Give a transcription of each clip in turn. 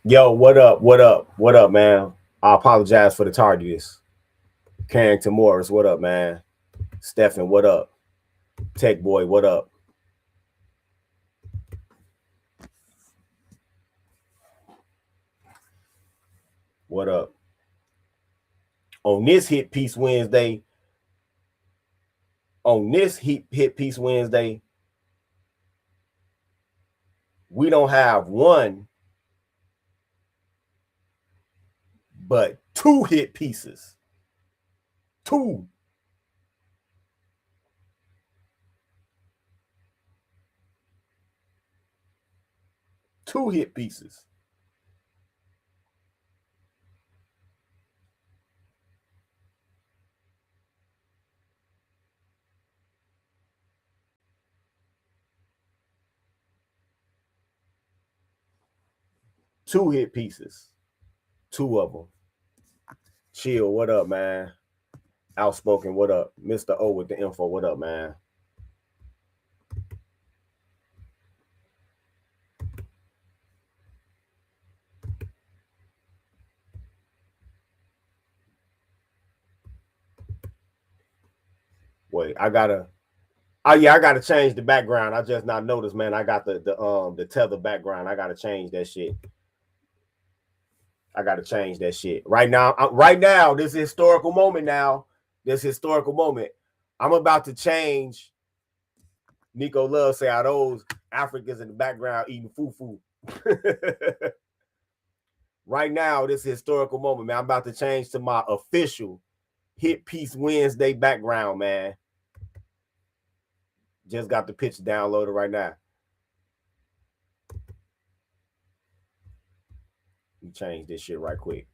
Yo, what up? What up? What up, man? I apologize for the tardiness. Carrington Morris, what up, man? Stephen, what up? Tech Boy, what up? What up? On this Hit Piece Wednesday, Hit Piece Wednesday, we don't have one, but two hit pieces. Two. Two hit pieces. Two hit pieces. Two of them. Chill, what up, man? Outspoken, what up? Mr. O with the info, what up, man? Wait, I gotta. Oh yeah, I gotta change the background. I just not noticed, man. I got the tether background. I gotta change that shit. I gotta change that shit right now. Right now, this historical moment. Now, this historical moment. I'm about to change. Nico Love say, "Are those Africans in the background eating fufu?" Right now, this historical moment, man. I'm about to change to my official Hit Piece Wednesday background, man. Just got the picture downloaded right now. You change this shit right quick.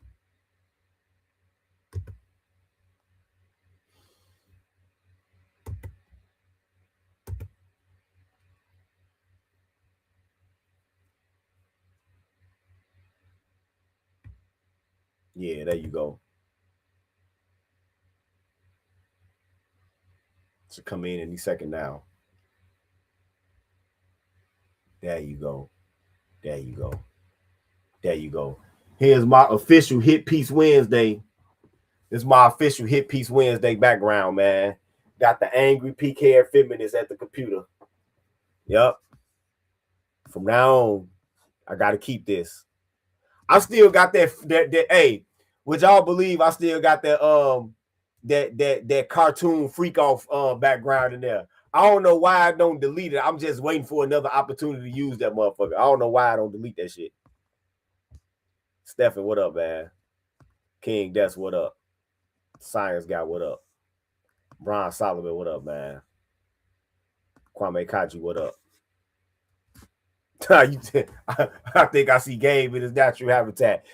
Yeah, there you go. To come in any second now. There you go. There you go. There you go. Here's my official Hit Piece Wednesday. This is my official Hit Piece Wednesday background, man. Got the angry PK feminist at the computer. Yep. From now on, I gotta keep this. I still got that hey, would y'all believe I still got that cartoon freak off background in there. I don't know why I don't delete it. I'm just waiting for another opportunity to use that motherfucker. I don't know why I don't delete that shit. Stephen, what up, man? King Des, what up? Science Guy, what up? Brian Solomon, what up, man? Kwame Kaji, what up? I think I see Gabe in his natural habitat.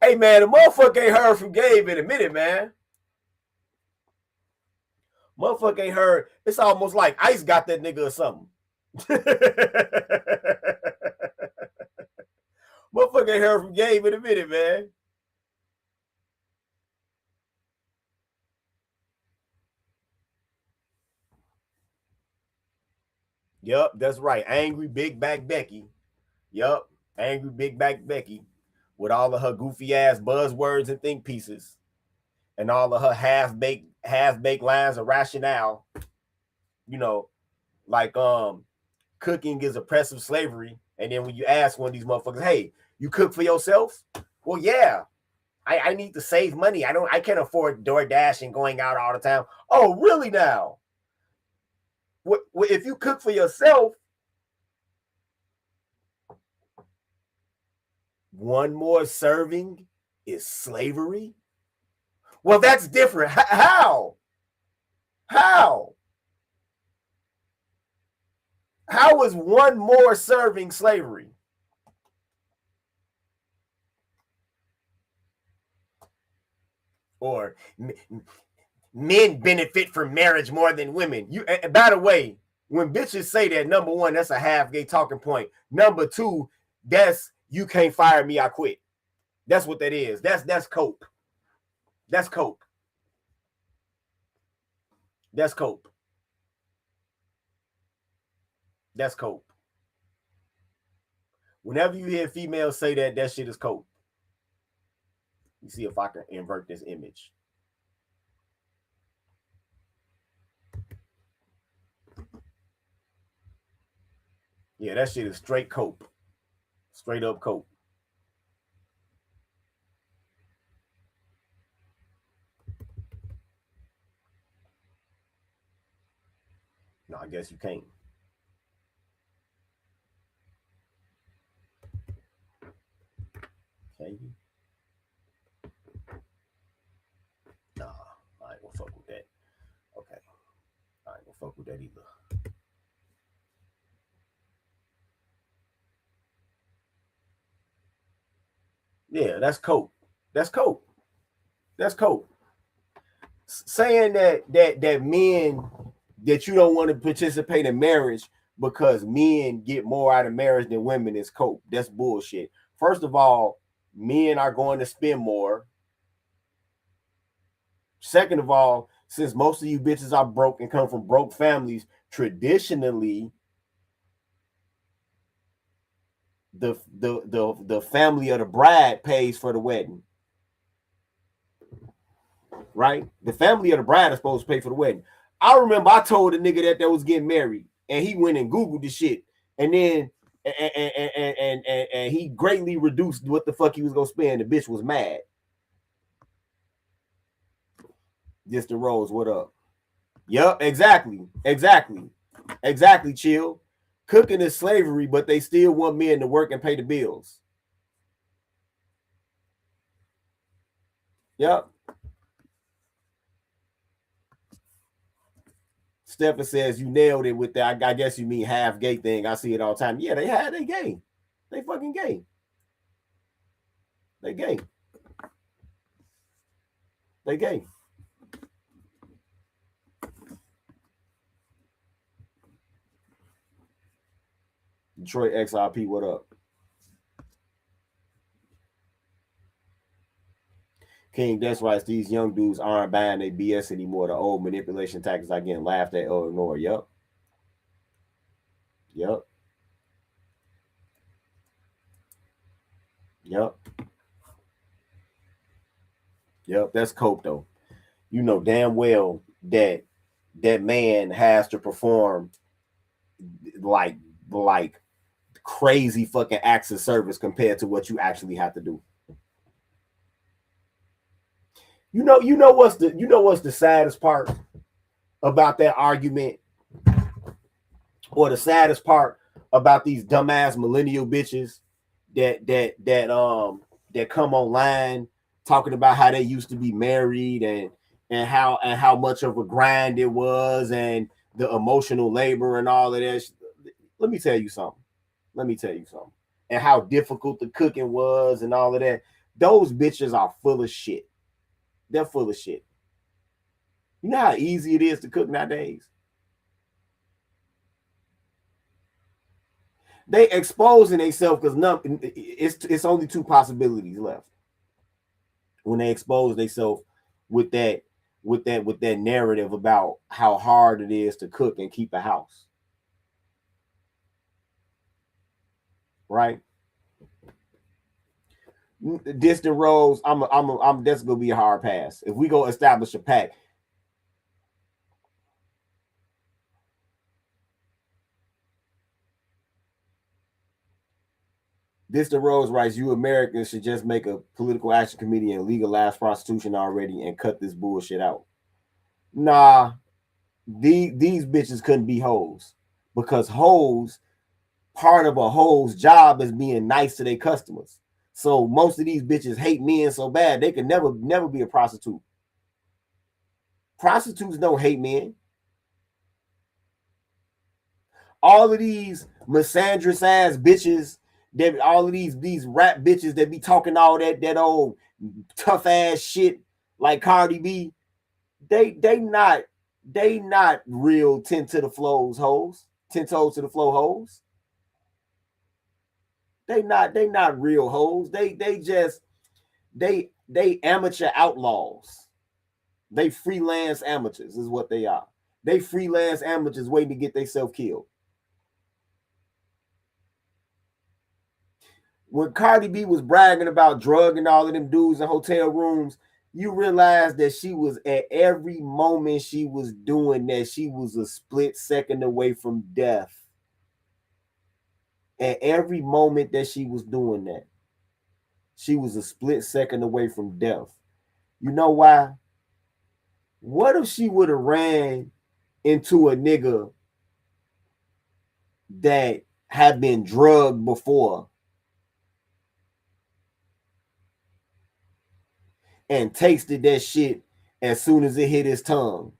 Hey, man, the motherfucker ain't heard from Gabe in a minute, man. Motherfucker ain't heard. It's almost like Ice got that nigga or something. Motherfucker ain't heard from Gabe in a minute, man. Yup, that's right. Angry Big Back Becky. Yup, Angry Big Back Becky with all of her goofy ass buzzwords and think pieces and all of her half-baked lines of rationale. You know, like cooking is oppressive slavery. And then when you ask one of these motherfuckers, hey, you cook for yourself? Well, yeah. I need to save money. I can't afford DoorDash and going out all the time. Oh, really now? If you cook for yourself, one more serving is slavery? Well, that's different. How? How? How is one more serving slavery? Or men benefit from marriage more than women. You, by the way, when bitches say that, number one, that's a half gay talking point. Number two, that's you can't fire me, I quit. That's what that is. That's cope. That's cope. That's cope. That's cope. Whenever you hear females say that, that shit is cope. You see if I can invert this image. Yeah, that shit is straight cope. Straight up cope. No, I guess you can't. Can you? Nah, I ain't gonna fuck with that. Okay. I ain't gonna fuck with that either. Yeah, that's cope. That's cope. That's cope. Saying that men that you don't want to participate in marriage because men get more out of marriage than women is cope. That's bullshit. First of all, men are going to spend more. Second of all, since most of you bitches are broke and come from broke families, traditionally the family of the bride pays for the wedding. Right? The family of the bride is supposed to pay for the wedding. I remember I told a nigga that was getting married, and he went and Googled the shit, and then and he greatly reduced what the fuck he was gonna spend. The bitch was mad. Just the Rose, what up? Yep, exactly. Chill. Cooking is slavery, but they still want men to work and pay the bills. Yep. Stephen says you nailed it with that. I guess you mean half gay thing. I see it all the time. Yeah, they gay. They fucking gay. They gay. They gay. Detroit XRP, what up? King, that's right. These young dudes aren't buying their BS anymore. The old manipulation tactics are getting laughed at or ignored. Yep. Yep. Yep. Yep. That's cope though. You know damn well that that man has to perform like crazy fucking acts of service compared to what you actually have to do. You know what's the saddest part about that argument, or the saddest part about these dumbass millennial bitches that come online talking about how they used to be married and how much of a grind it was and the emotional labor and all of that. Let me tell you something. And how difficult the cooking was and all of that. Those bitches are full of shit. They're full of shit. You know how easy it is to cook nowadays? They exposing themselves because it's only two possibilities left when they expose themselves with that narrative about how hard it is to cook and keep a house. Right? Distant roads, I'm that's gonna be a hard pass. If we go establish a pact. Distant Rose writes, you Americans should just make a political action committee and legalize prostitution already and cut this bullshit out. Nah, these bitches couldn't be hoes because hoes, part of a hoe's job is being nice to their customers. So most of these bitches hate men so bad they can never be a prostitute. Prostitutes don't hate men. All of these misandrous ass bitches, that all of these rap bitches that be talking all that old tough ass shit like Cardi B, they not real 10 to the flows hoes, 10 toes to the flow hoes. They not real hoes. They just they amateur outlaws. They freelance amateurs is what they are. They freelance amateurs waiting to get themselves killed. when Cardi B was bragging about drugging all of them dudes in hotel rooms, you realize that she was at every moment she was doing that, she was a split second away from death. At every moment that she was doing that, she was a split second away from death. You know why? What if she would have ran into a nigga that had been drugged before and tasted that shit as soon as it hit his tongue?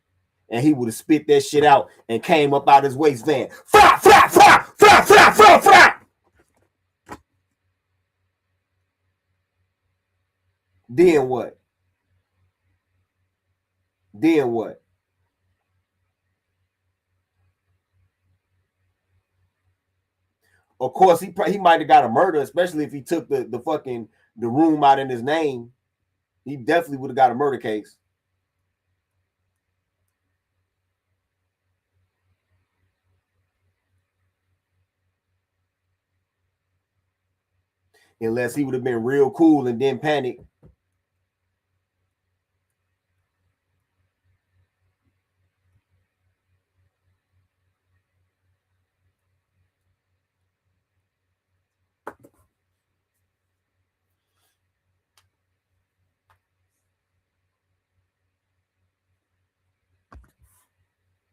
And he would have spit that shit out and came up out his waistband. Fra, fra, fra, fra, fra, fra, fra. Then what? Then what? Of course, he might have got a murder, especially if he took the fucking the room out in his name. He definitely would have got a murder case. Unless he would have been real cool and then panic.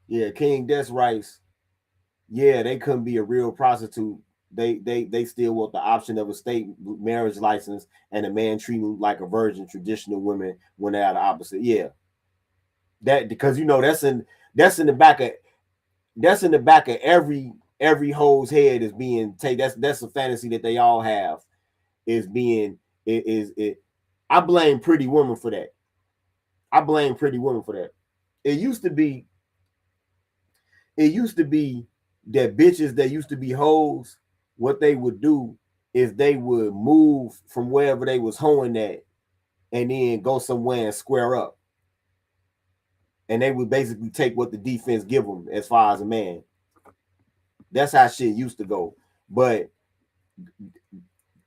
Yeah, King Des Rice. Yeah, they couldn't be a real prostitute. They still want the option of a state marriage license and a man treating like a virgin, traditional women when they're the opposite. Yeah. That because that's in the back of every hoe's head is being taken. That's a fantasy that they all have is being it. I blame Pretty Woman for that. I blame Pretty Woman for that. It used to be that bitches that used to be hoes, what they would do is they would move from wherever they was hoeing at and then go somewhere and square up. And they would basically take what the defense give them as far as a man. That's how shit used to go. But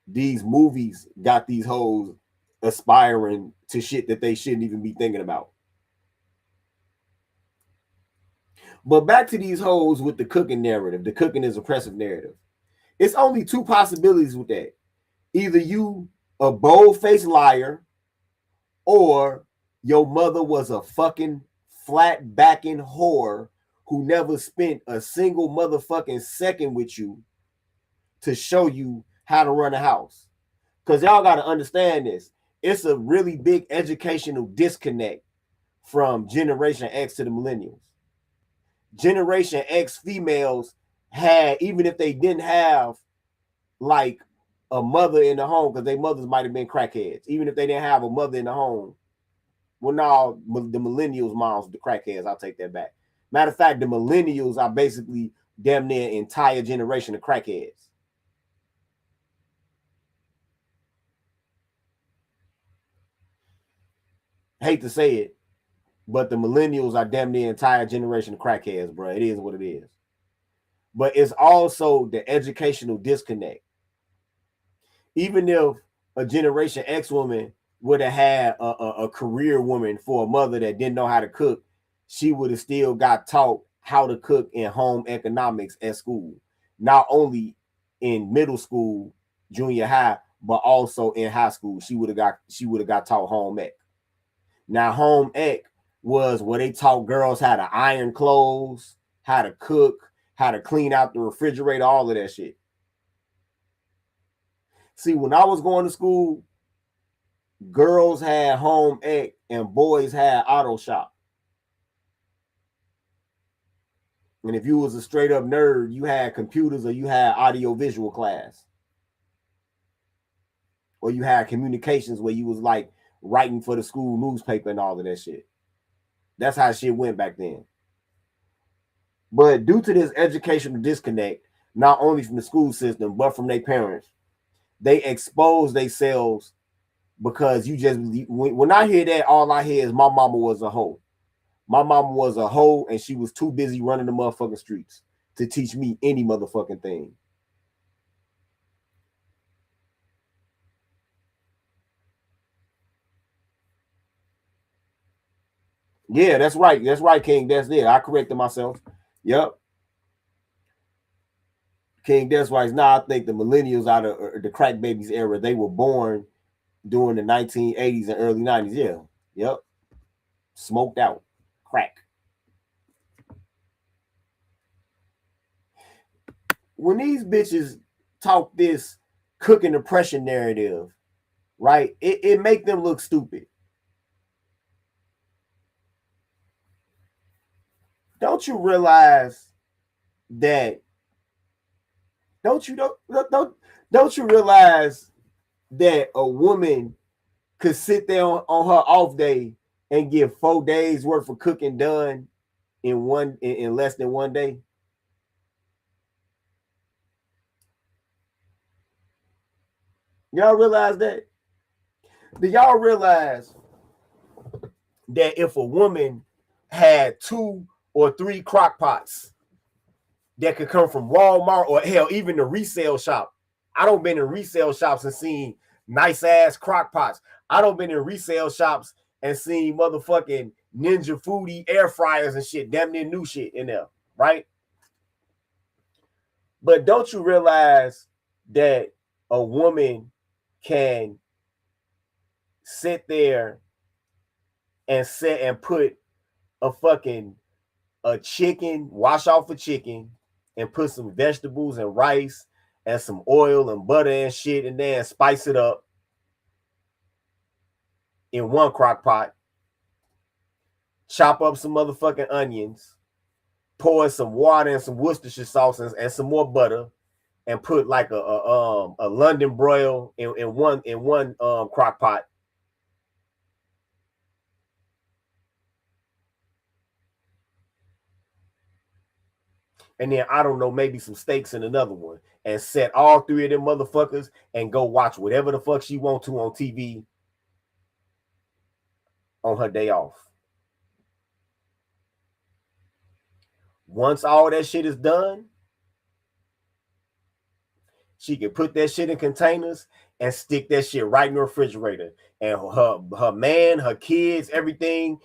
these movies got these hoes aspiring to shit that they shouldn't even be thinking about. But back to these hoes with the cooking narrative. The cooking is oppressive narrative. It's only two possibilities with that. Either you a bold-faced liar or your mother was a fucking flat-backing whore who never spent a single motherfucking second with you to show you how to run a house. Because y'all got to understand this. It's a really big educational disconnect from Generation X to the millennials. Generation X females had, even if they didn't have like a mother in the home, because their mothers might have been crackheads, even if they didn't have a mother in the home. Well, no, the millennials' moms, the crackheads, I'll take that back. Matter of fact, the millennials are basically damn near entire generation of crackheads. Hate to say it, but the millennials are damn near entire generation of crackheads, bro. It is what it is. But it's also the educational disconnect. Even if a Generation X woman would have had a career woman for a mother that didn't know how to cook, she would have still got taught how to cook in home economics at school. Not only in middle school, junior high, but also in high school. She would have got taught home ec. Now, home ec was where they taught girls how to iron clothes, how to cook, how to clean out the refrigerator, all of that shit. See, when I was going to school, girls had home ec and boys had auto shop. And if you was a straight up nerd, you had computers or you had audio visual class. Or you had communications where you was like writing for the school newspaper and all of that shit. That's how shit went back then. But due to this educational disconnect, not only from the school system, but from their parents, they expose themselves because you just, when I hear that, all I hear is my mama was a hoe. My mama was a hoe and she was too busy running the motherfucking streets to teach me any motherfucking thing. Yeah, that's right. That's right, King. That's it. I corrected myself. Yep. King, that's right. Now I think the millennials out of the crack babies era, they were born during the 1980s and early 90s. Yeah. Yep. Smoked out. Crack. When these bitches talk this cooking oppression narrative, right? It make them look stupid. Don't you realize that? Don't you realize that a woman could sit there on her off day and get 4 days worth of cooking done in less than 1 day? Y'all realize that? Do y'all realize that if a woman had 2 or 3 crock pots that could come from Walmart or hell, even the resale shop? I don't been in resale shops and seen nice ass crock pots. I don't been in resale shops and seen motherfucking Ninja Foodie air fryers and shit, damn near new shit in there, right? But don't you realize that a woman can sit there and sit and put a fucking a chicken, wash off a chicken, and put some vegetables and rice and some oil and butter and shit in there and spice it up in one crock pot, chop up some motherfucking onions, pour some water and some Worcestershire sauce and some more butter, and put like a London broil in one crock pot. And then I don't know, maybe some steaks in another one, and set all 3 of them motherfuckers and go watch whatever the fuck she want to on TV on her day off. Once all that shit is done, she can put that shit in containers and stick that shit right in the refrigerator. And her man, her kids, everything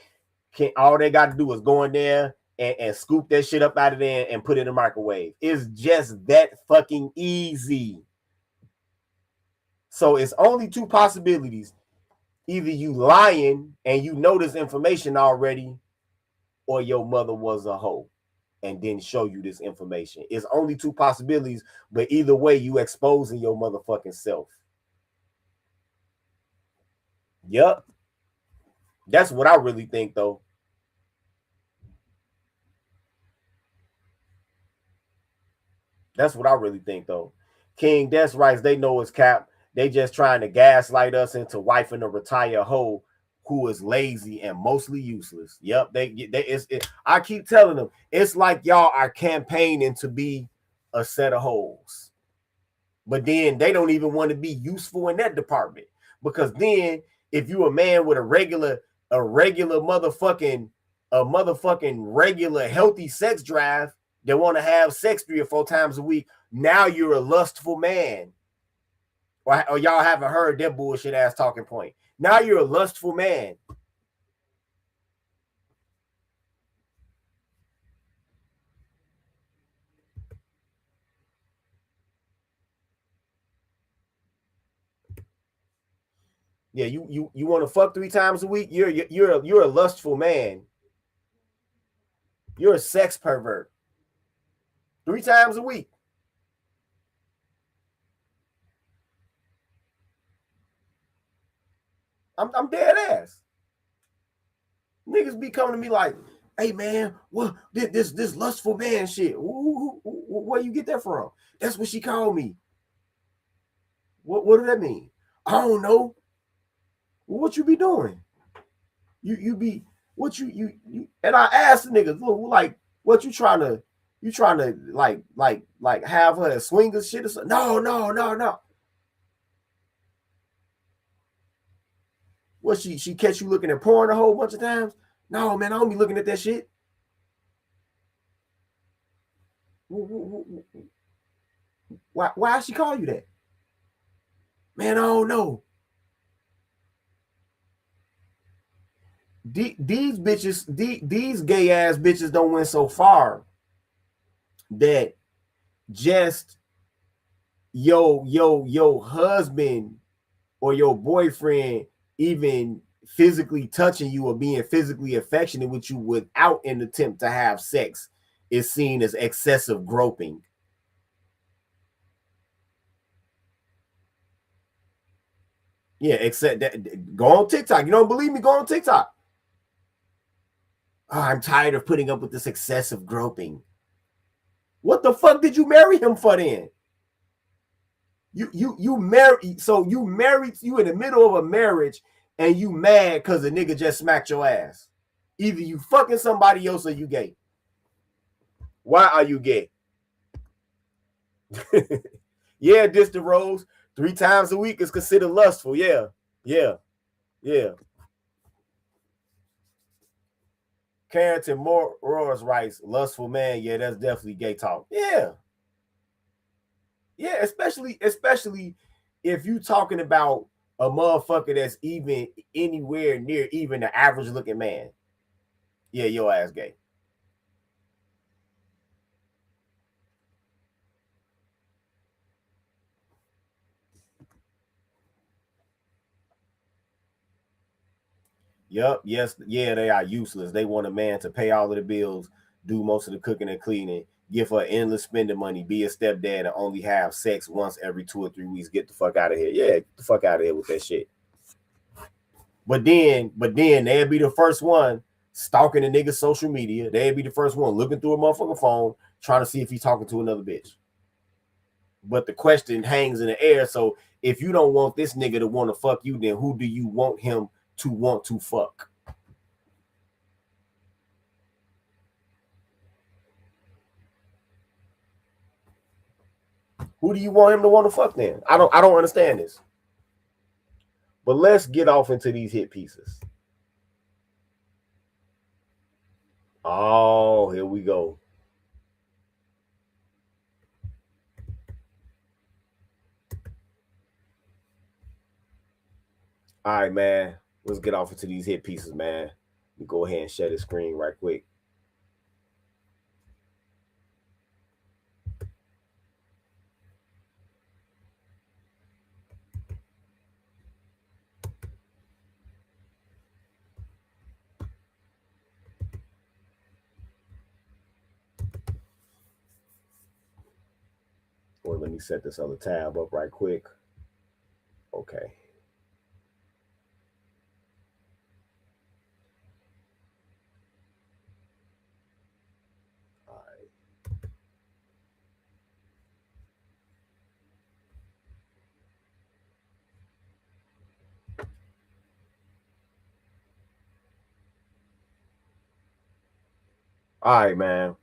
can all they got to do is go in there and scoop that shit up out of there and put it in the microwave. It's just that fucking easy. So it's only 2 possibilities. Either you lying and you know this information already, or your mother was a hoe and didn't show you this information. It's only 2 possibilities, but either way, you exposing your motherfucking self. Yep. That's what I really think, though. That's what I really think, though. King, that's right. They know it's cap. They just trying to gaslight us into wifing a retired hoe who is lazy and mostly useless. Yep, I keep telling them it's like y'all are campaigning to be a set of hoes, but then they don't even want to be useful in that department, because then if you a man with a regular regular healthy sex drive that want to have sex 3 or 4 times a week, now you're a lustful man. Or y'all haven't heard that bullshit ass talking point. Now you're a lustful man. Yeah, you want to fuck 3 times a week? You're a lustful man. You're a sex pervert. 3 times a week. I'm dead ass. Niggas be coming to me like, "Hey man, what this lustful man shit? Where you get that from?" That's what she called me. What did that mean? I don't know. What you be doing? You be what you and I asked the niggas, like, what you trying to like have her as swingers shit or something? No. What she catch you looking at porn a whole bunch of times? No, man, I don't be looking at that shit. Why she call you that? Man, I don't know. these bitches, these gay ass bitches don't went so far that just your husband or your boyfriend even physically touching you or being physically affectionate with you without an attempt to have sex is seen as excessive groping. Yeah, except that go on TikTok. You don't believe me? Go on TikTok. Oh, I'm tired of putting up with this excessive groping. What the fuck did you marry him for then? You married, so you married, you in the middle of a marriage and you mad because a nigga just smacked your ass. Either you fucking somebody else or you gay. Why are you gay? Yeah, diss the rose 3 times a week is considered lustful. Yeah, yeah, yeah. Carrington Morris writes, lustful man. Yeah, that's definitely gay talk. Yeah, yeah. Especially if you talking about a motherfucker that's even anywhere near even the average looking man. Yeah, your ass gay. Yup, yes, yeah, they are useless. They want a man to pay all of the bills, do most of the cooking and cleaning, give her endless spending money, be a stepdad, and only have sex once every 2 or 3 weeks. Get the fuck out of here. Yeah, get the fuck out of here with that shit. But then they'll be the first one stalking the nigga's social media. They'll be the first one looking through a motherfucking phone, trying to see if he's talking to another bitch. But the question hangs in the air. So if you don't want this nigga to want to fuck you, then who do you want him to want to fuck? Who do you want him to want to fuck then? I don't understand this. But let's get off into these hit pieces. Oh, here we go. All right, man. Let's get off into these hit pieces, man. Let me go ahead and share the screen right quick. Or let me set this other tab up right quick. Okay. All right. All right, man.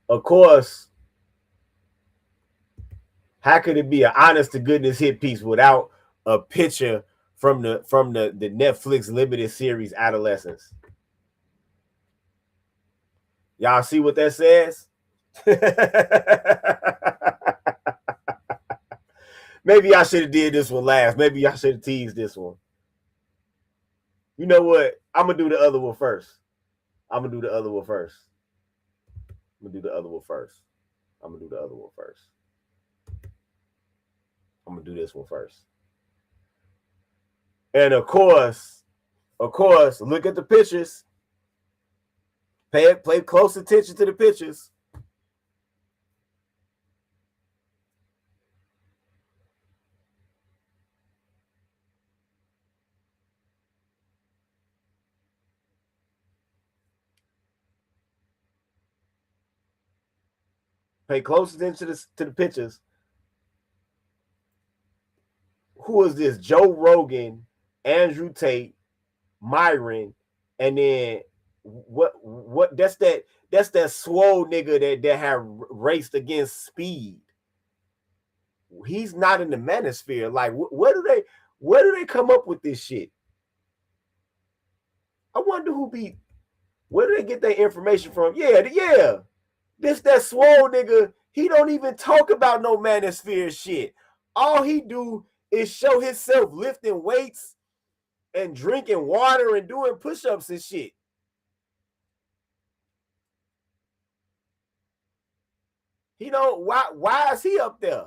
Of course, how could it be an honest to goodness hit piece without a picture from the Netflix limited series Adolescence? Y'all see what that says? Maybe I should have did this one last. Maybe I should have teased this one. You know what? I'm gonna do the other one first. I'm gonna do the other one first. I'm gonna do the other one first. I'm gonna do the other one first. I'm gonna do this one first. And of course, look at the pictures. Pay close attention to the pictures. Pay close attention to the pictures. Who is this? Joe Rogan, Andrew Tate, Myron, and then what that's that swole nigga that had raced against Speed. He's not in the manosphere. Like where do they come up with this shit? I wonder where do they get their information from? Yeah. This that swole nigga, he don't even talk about no manosphere shit. All he do is show himself lifting weights and drinking water and doing push-ups and shit. He don't, why is he up there?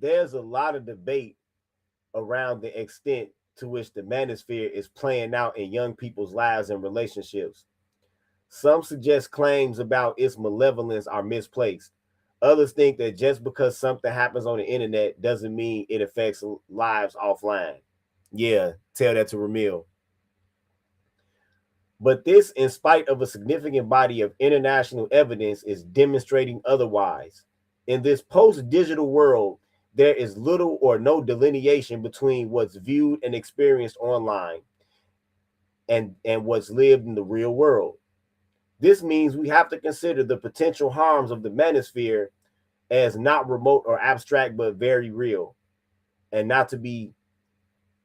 There's a lot of debate around the extent to which the manosphere is playing out in young people's lives and relationships. Some suggest claims about its malevolence are misplaced. Others think that just because something happens on the internet doesn't mean it affects lives offline. Yeah, tell that to Ramil. But this, in spite of a significant body of international evidence, is demonstrating otherwise. In this post digital world, there is little or no delineation between what's viewed and experienced online and what's lived in the real world. This means we have to consider the potential harms of the manosphere as not remote or abstract, but very real, and not to be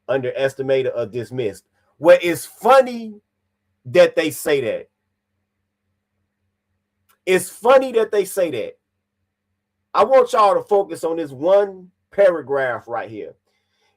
underestimated or dismissed. Well, it's funny that they say that. It's funny that they say that. I want y'all to focus on this one paragraph right here.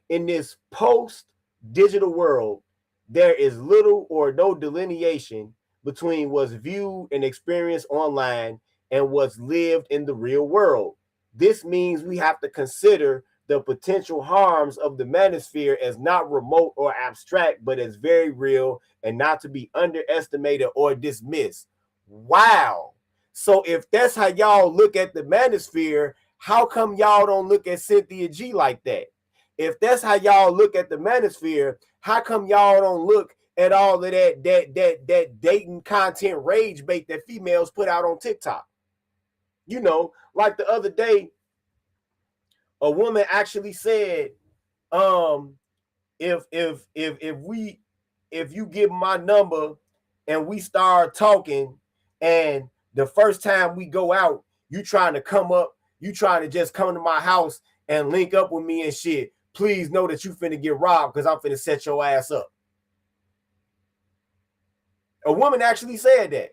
In this post digital world, there is little or no delineation between what's viewed and experienced online and what's lived in the real world. This means we have to consider the potential harms of the manosphere as not remote or abstract, but as very real and not to be underestimated or dismissed. Wow. So if that's how y'all look at the manosphere, how come y'all don't look at Cynthia G like that? If that's how y'all look at the manosphere, how come y'all don't look at all of that dating content rage bait that females put out on TikTok? You know, like the other day, a woman actually said, if you give my number and we start talking, and the first time we go out, you trying to just come to my house and link up with me and shit, please know that you finna get robbed because I'm finna set your ass up. A woman actually said that.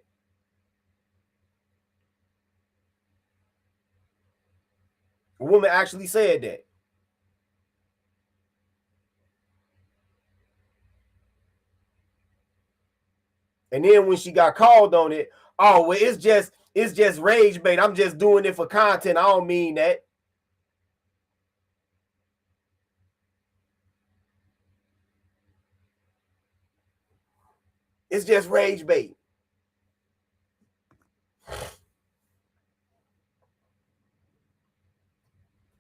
A woman actually said that. And then when she got called on it, oh, well, it's just rage bait. I'm just doing it for content. I don't mean that. It's just rage bait.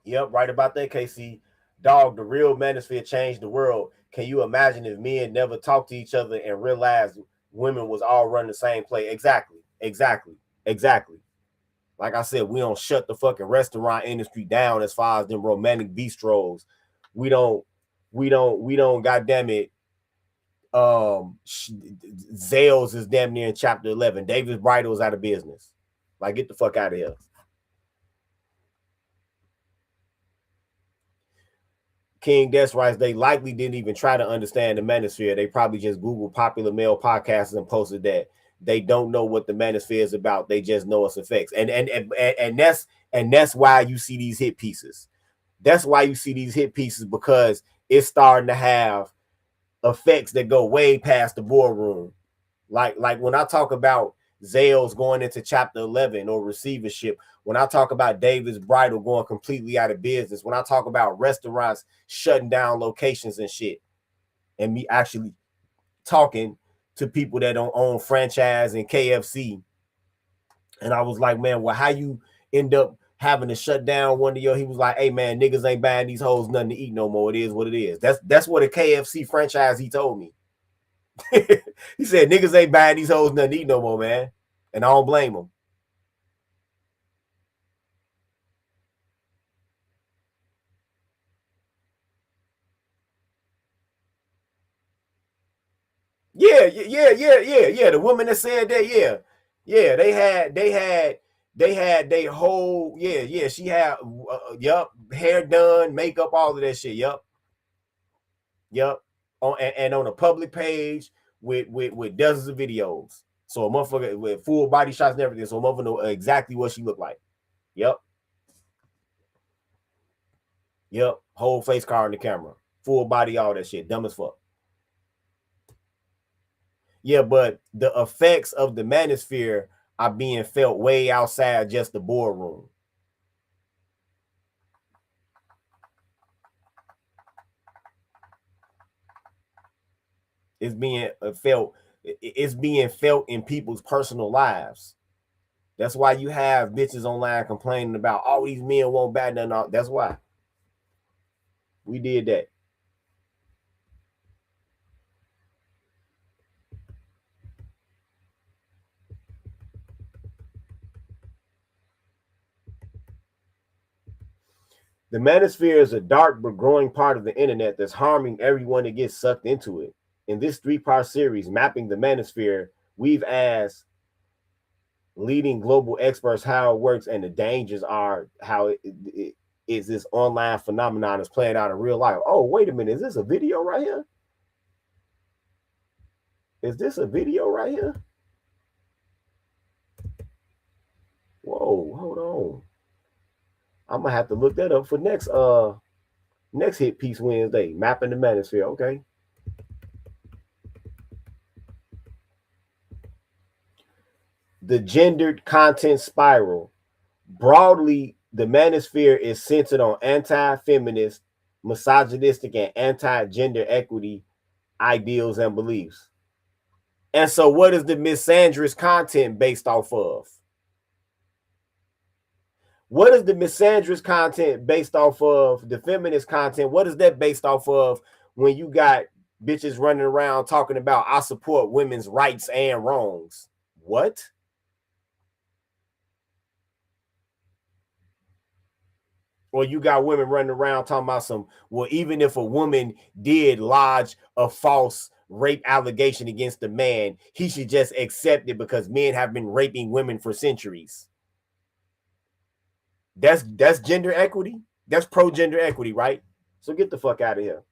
Yep, right about that, KC. Dog, the real manosphere changed the world. Can you imagine if men never talked to each other and realized women was all running the same play? Exactly. Like I said, we don't shut the fucking restaurant industry down as far as them romantic bistros. We don't, goddamn it. Zales is damn near in chapter 11. Davis Bridal's out of business. Like, get the fuck out of here. King Des writes, they likely didn't even try to understand the manosphere. They probably just Googled popular male podcasts and posted that. They don't know what the manosphere is about. They just know its effects. And that's why you see these hit pieces. That's why you see these hit pieces, because it's starting to have effects that go way past the boardroom. Like when I talk about Zales going into chapter 11 or receivership, when I talk about Davis Bridal going completely out of business, when I talk about restaurants shutting down locations and shit, and me actually talking to people that don't own franchise and KFC, and I was like, man, well, how you end up having to shut down one of your? He was like, hey man, niggas ain't buying these hoes nothing to eat no more. It is what it is. That's what a KFC franchise he told me. He said niggas ain't buying these hoes nothing to eat no more, man. And I don't blame him. Yeah. The woman that said that, yeah. They had their whole, yeah. She had, yup, hair done, makeup, all of that shit, yup. Yep. And on a public page with dozens of videos. So a motherfucker with full body shots and everything. So a motherfucker know exactly what she looked like. Yep. Yep. Whole face car in the camera. Full body, all that shit. Dumb as fuck. Yeah, but the effects of the manosphere are being felt way outside just the boardroom. It's being felt. It's being felt in people's personal lives. That's why you have bitches online complaining about all these men won't bat nothing. That's why we did that. The manosphere is a dark but growing part of the internet that's harming everyone that gets sucked into it. In this three-part series, Mapping the Manosphere, we've asked leading global experts how it works and the dangers are, how it is this online phenomenon is playing out in real life. Oh, wait a minute. Is this a video right here? Is this a video right here? Whoa, hold on. I'm gonna have to look that up for next Hit Piece Wednesday. Mapping the Manosphere. Okay. The gendered content spiral. Broadly, the manosphere is centered on anti-feminist, misogynistic, and anti-gender equity ideals and beliefs. And so, what is the misandrous content based off of? What is the misandrous content based off of? The feminist content, what is that based off of when you got bitches running around talking about I support women's rights and wrongs? What? Or you got women running around talking about some, well, even if a woman did lodge a false rape allegation against a man, he should just accept it because men have been raping women for centuries. That's gender equity. That's pro gender equity, right? So get the fuck out of here.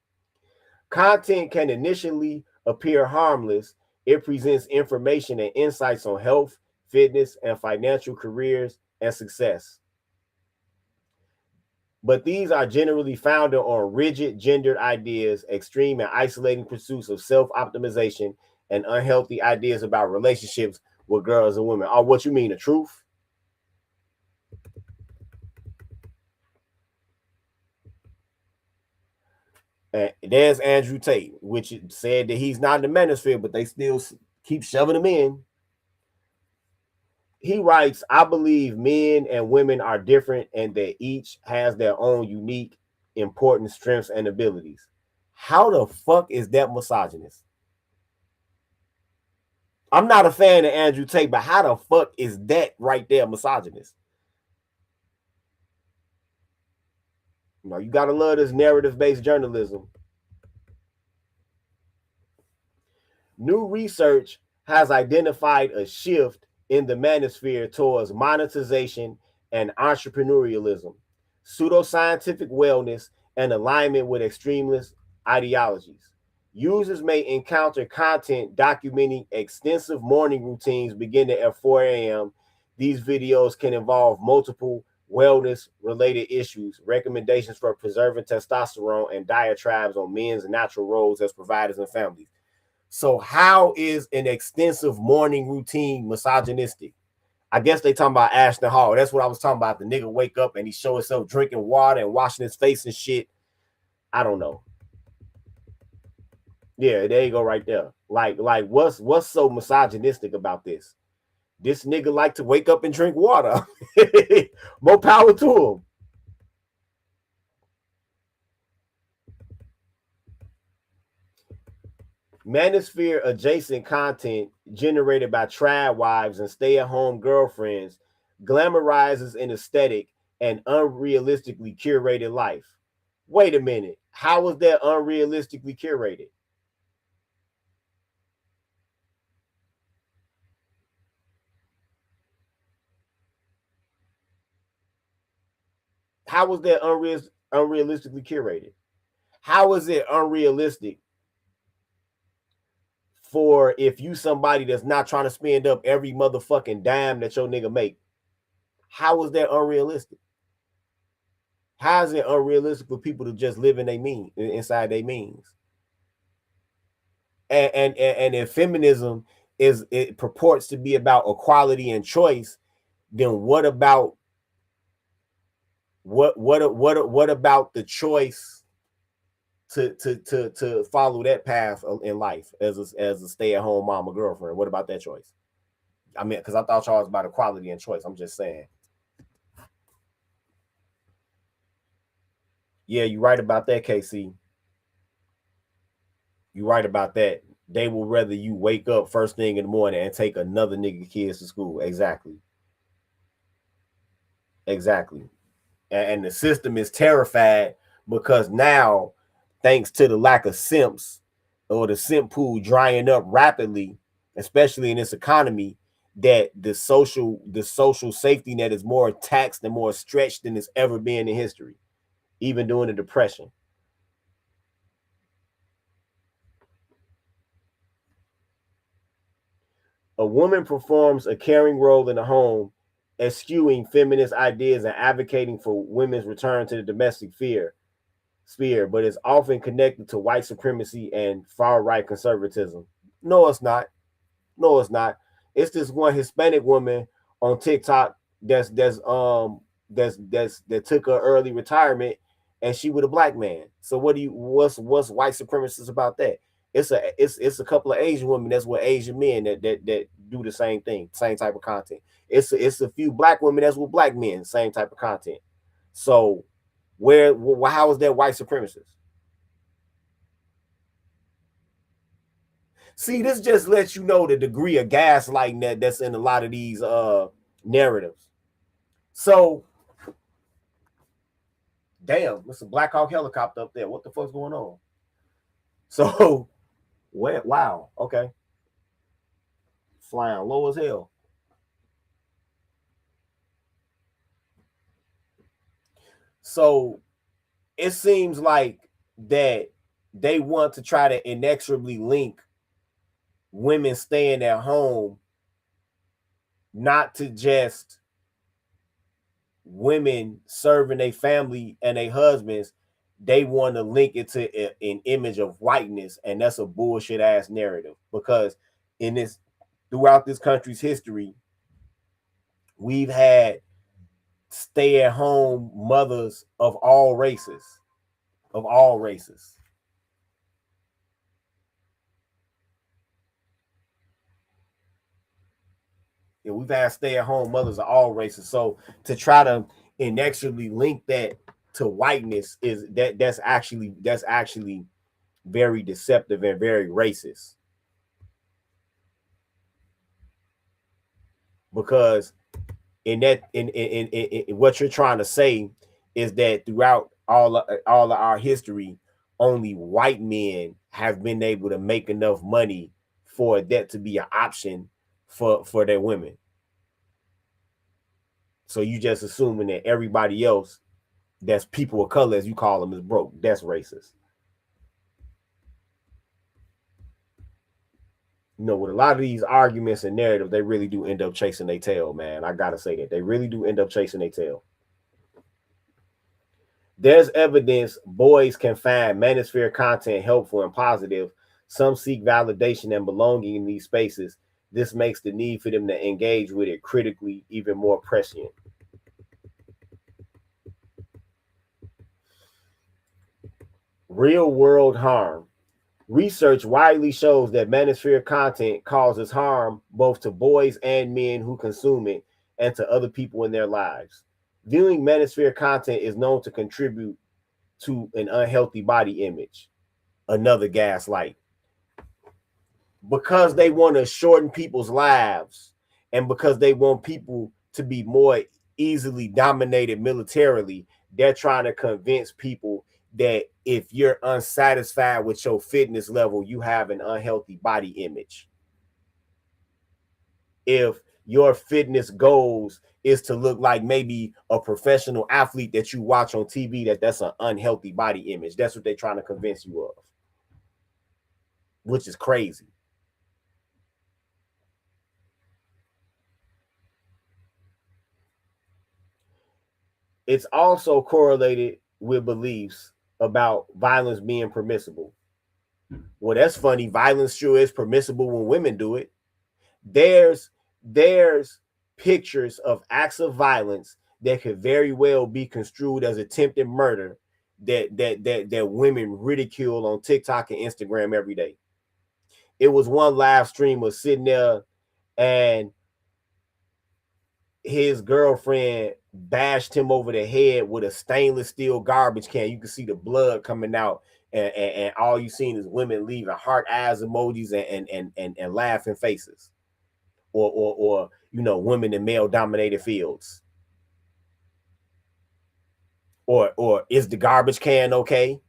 Content can initially appear harmless. It presents information and insights on health, fitness, and financial careers and success. But these are generally founded on rigid gendered ideas, extreme and isolating pursuits of self optimization, and unhealthy ideas about relationships with girls and women. Oh, what you mean, the truth? And there's Andrew Tate, which said that he's not in the manosphere, but they still keep shoving him in. He writes, I believe men and women are different and that each has their own unique, important strengths and abilities. How the fuck is that misogynist? I'm not a fan of Andrew Tate, but how the fuck is that right there misogynist? You know, you gotta love this narrative-based journalism. New research has identified a shift in the manosphere towards monetization and entrepreneurialism, pseudoscientific wellness, and alignment with extremist ideologies. Users may encounter content documenting extensive morning routines beginning at 4 a.m. These videos can involve multiple wellness related issues, recommendations for preserving testosterone, and diatribes on men's natural roles as providers and families. So how is an extensive morning routine misogynistic? I guess they talking about Ashton Hall. That's what I was talking about. The nigga wake up and he show himself drinking water and washing his face and shit. I don't know. Yeah, there you go, right there. Like what's so misogynistic about this? This nigga like to wake up and drink water. More power to him. Manosphere adjacent content generated by trad wives and stay at home girlfriends glamorizes an aesthetic and unrealistically curated life. Wait a minute. How was that unrealistically curated? How was that unrealistically curated? How is it unrealistic for if you somebody that's not trying to spend up every motherfucking dime that your nigga make? How is that unrealistic? How is it unrealistic for people to just live in their mean inside their means? And if feminism is it purports to be about equality and choice, then what about what about the choice to follow that path in life as a stay-at-home mama girlfriend? What about that choice? I mean, because I thought y'all was about equality and choice. I'm just saying. Yeah, you're right about that, KC. You're right about that. They will rather you wake up first thing in the morning and take another nigga kids to school. Exactly. Exactly. And the system is terrified because now, thanks to the lack of simps or the simp pool drying up rapidly, especially in this economy, that the social safety net is more taxed and more stretched than it's ever been in history, even during the Depression. A woman performs a caring role in the home, eschewing feminist ideas and advocating for women's return to the domestic sphere, but is often connected to white supremacy and far right conservatism. No, it's not. No, it's not. It's this one Hispanic woman on TikTok that took her early retirement, and she with a black man. So what's white supremacist about that? It's a couple of Asian women that's with Asian men that do the same thing, same type of content. It's a few black women that's with black men, same type of content. So how is that white supremacist? See, this just lets you know the degree of gaslighting that's in a lot of these narratives. So, damn, it's a Black Hawk helicopter up there. What the fuck's going on? So, wow, okay, flying low as hell. So, it seems like that they want to try to inexorably link women staying at home not to just women serving their family and their husbands. They want to link it to an image of whiteness, and that's a bullshit ass narrative. Because in this throughout this country's history, we've had stay at home mothers of all races, of all races. And we've had stay at home mothers of all races. So to try to inexorably link that to whiteness that's actually very deceptive and very racist. Because in what you're trying to say is that throughout all of our history, only white men have been able to make enough money for that to be an option for their women. So you just assuming that everybody else that's people of color, as you call them, is broke. That's racist. With a lot of these arguments and narratives, they really do end up chasing their tail, man. I gotta say that they really do end up chasing their tail. There's evidence boys can find manosphere content helpful and positive. Some seek validation and belonging in these spaces. This makes the need for them to engage with it critically even more prescient. Real world harm. Research widely shows that manosphere content causes harm both to boys and men who consume it and to other people in their lives. Viewing manosphere content is known to contribute to an unhealthy body image. Another gaslight. Because they want to shorten people's lives and because they want people to be more easily dominated militarily, they're trying to convince people that if you're unsatisfied with your fitness level, you have an unhealthy body image. If your fitness goals is to look like maybe a professional athlete that you watch on TV, that's an unhealthy body image. That's what they're trying to convince you of, which is crazy. It's also correlated with beliefs about violence being permissible. Well, that's funny. Violence sure is permissible when women do it. There's pictures of acts of violence that could very well be construed as attempted murder that women ridicule on TikTok and Instagram every day. It was one live streamer sitting there and his girlfriend bashed him over the head with a stainless steel garbage can. You can see the blood coming out, and all you seen is women leaving heart eyes emojis and laughing faces, or women in male dominated fields. Or is the garbage can okay?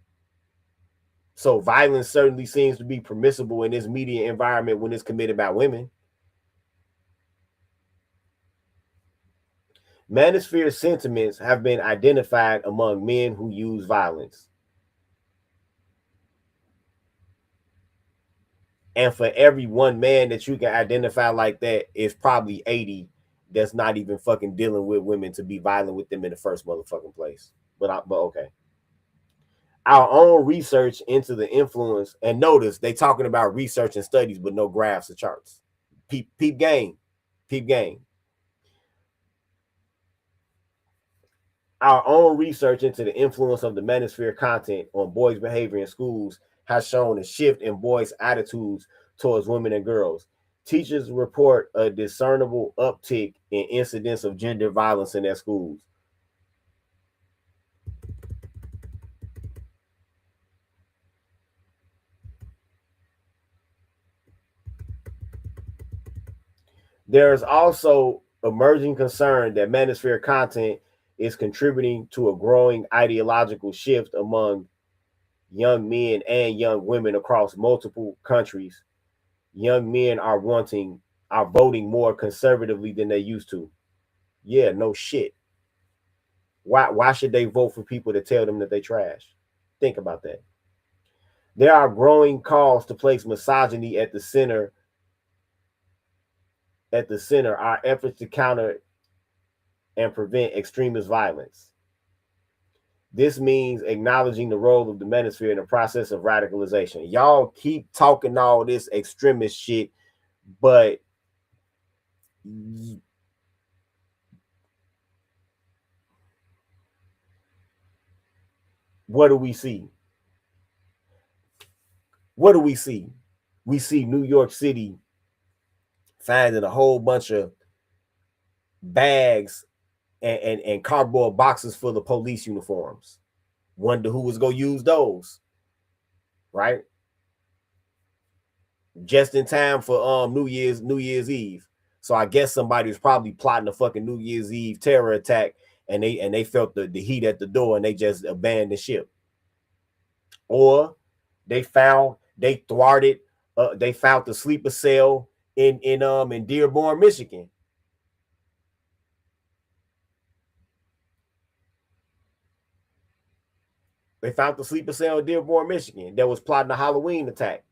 So violence certainly seems to be permissible in this media environment when it's committed by women. Manosphere sentiments have been identified among men who use violence. And for every one man that you can identify like that, is probably 80 that's not even fucking dealing with women to be violent with them in the first motherfucking place. But okay. Our own research into the influence, and notice they talking about research and studies, but no graphs or charts. Peep game. Peep game. Our own research into the influence of the manosphere content on boys' behavior in schools has shown a shift in boys' attitudes towards women and girls. Teachers report a discernible uptick in incidents of gender violence in their schools. There is also emerging concern that manosphere content is contributing to a growing ideological shift among young men and young women across multiple countries. Young men are voting more conservatively than they used to. Yeah, no shit. Why should they vote for people that tell them that they trash? Think about that. There are growing calls to place misogyny at the center. Our efforts to counter and prevent extremist violence. This means acknowledging the role of the manosphere in the process of radicalization. Y'all keep talking all this extremist shit, but what do we see? What do we see? We see New York City finding a whole bunch of bags and cardboard boxes full of police uniforms. Wonder who was gonna use those, right? Just in time for New Year's Eve. So I guess somebody was probably plotting a fucking New Year's Eve terror attack, and they felt the heat at the door, and they just abandoned ship. Or they found they thwarted they found the sleeper cell in Dearborn, Michigan. They found the sleeper cell in Dearborn, Michigan that was plotting a Halloween attack.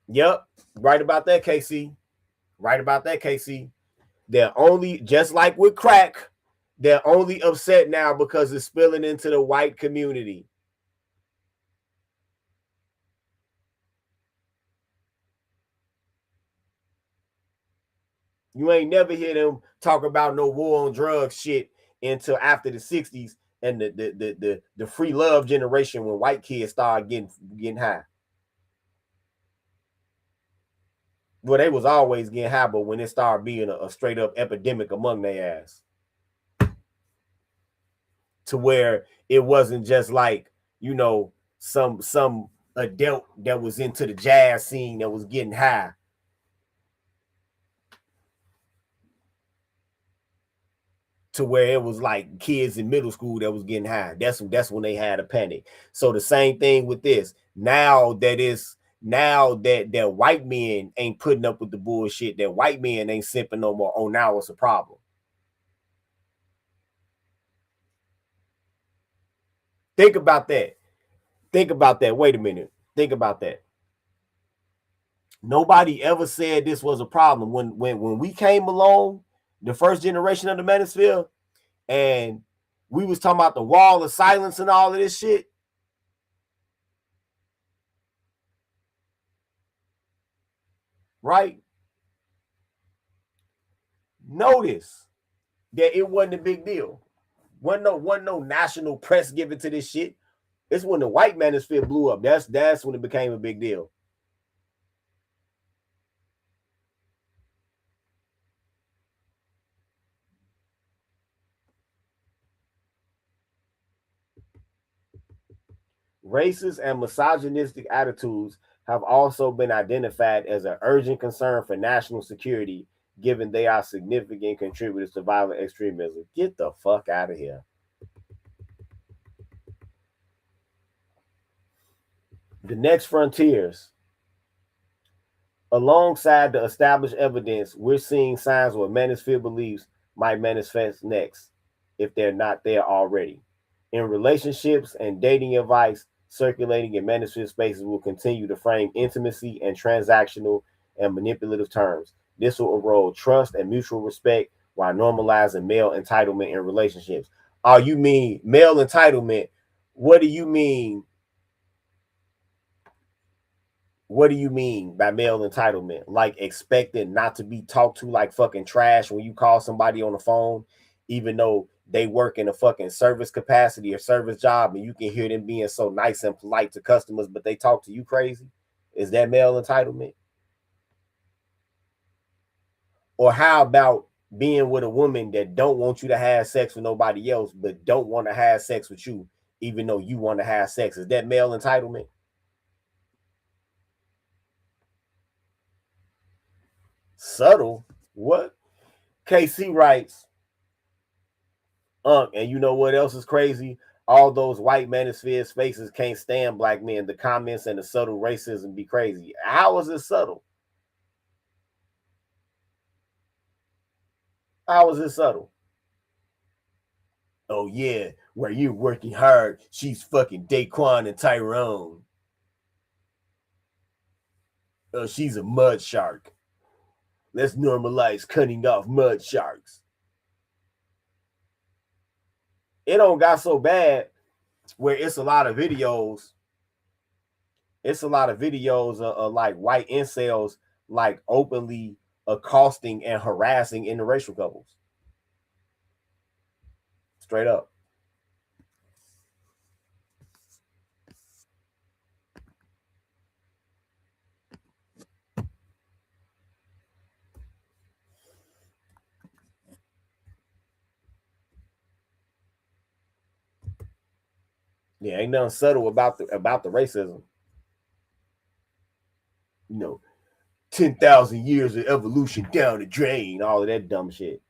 Yep, right about that, KC. Right about that, KC. They're only, just like with crack, they're only upset now because it's spilling into the white community. You ain't never hear them talk about no war on drugs shit until after the 60s and the free love generation, when white kids started getting high. Well, they was always getting high, but when it started being a straight up epidemic among their ass, to where it wasn't just like, some adult that was into the jazz scene that was getting high. To where it was like kids in middle school that was getting high. That's when they had a panic. So the same thing with this. Now now that white men ain't putting up with the bullshit, that white men ain't simping no more. Oh, now it's a problem. Think about that. Think about that. Wait a minute. Think about that. Nobody ever said this was a problem. When we came along, the first generation of the manosphere, and we was talking about the wall of silence and all of this shit. Right? Notice that it wasn't a big deal. Wasn't no national press given to this shit. It's when the white manosphere blew up. That's when it became a big deal. Racist and misogynistic attitudes have also been identified as an urgent concern for national security, given they are significant contributors to violent extremism. Get the fuck out of here. The next frontiers. Alongside the established evidence, we're seeing signs where manosphere beliefs might manifest next if they're not there already. In relationships and dating advice, circulating in manosphere spaces will continue to frame intimacy and transactional and manipulative terms. This will erode trust and mutual respect while normalizing male entitlement in relationships. Oh, you mean male entitlement? What do you mean? What do you mean by male entitlement? Like expecting not to be talked to like fucking trash when you call somebody on the phone, even though they work in a fucking service capacity or service job, and you can hear them being so nice and polite to customers, but they talk to you crazy? Is that male entitlement? Or how about being with a woman that don't want you to have sex with nobody else, but don't want to have sex with you, even though you want to have sex? Is that male entitlement? Subtle? What? KC writes, and you know what else is crazy? All those white manosphere spaces can't stand black men. The comments and the subtle racism be crazy. How is it subtle? How is it subtle? Oh yeah, where you're working hard, she's fucking Daquan and Tyrone. Oh, she's a mud shark. Let's normalize cutting off mud sharks. It don't got so bad where it's a lot of videos. It's a lot of videos of like white incels like openly accosting and harassing interracial couples. Straight up. Yeah, ain't nothing subtle about the racism. You know, 10,000 years of evolution down the drain, all of that dumb shit.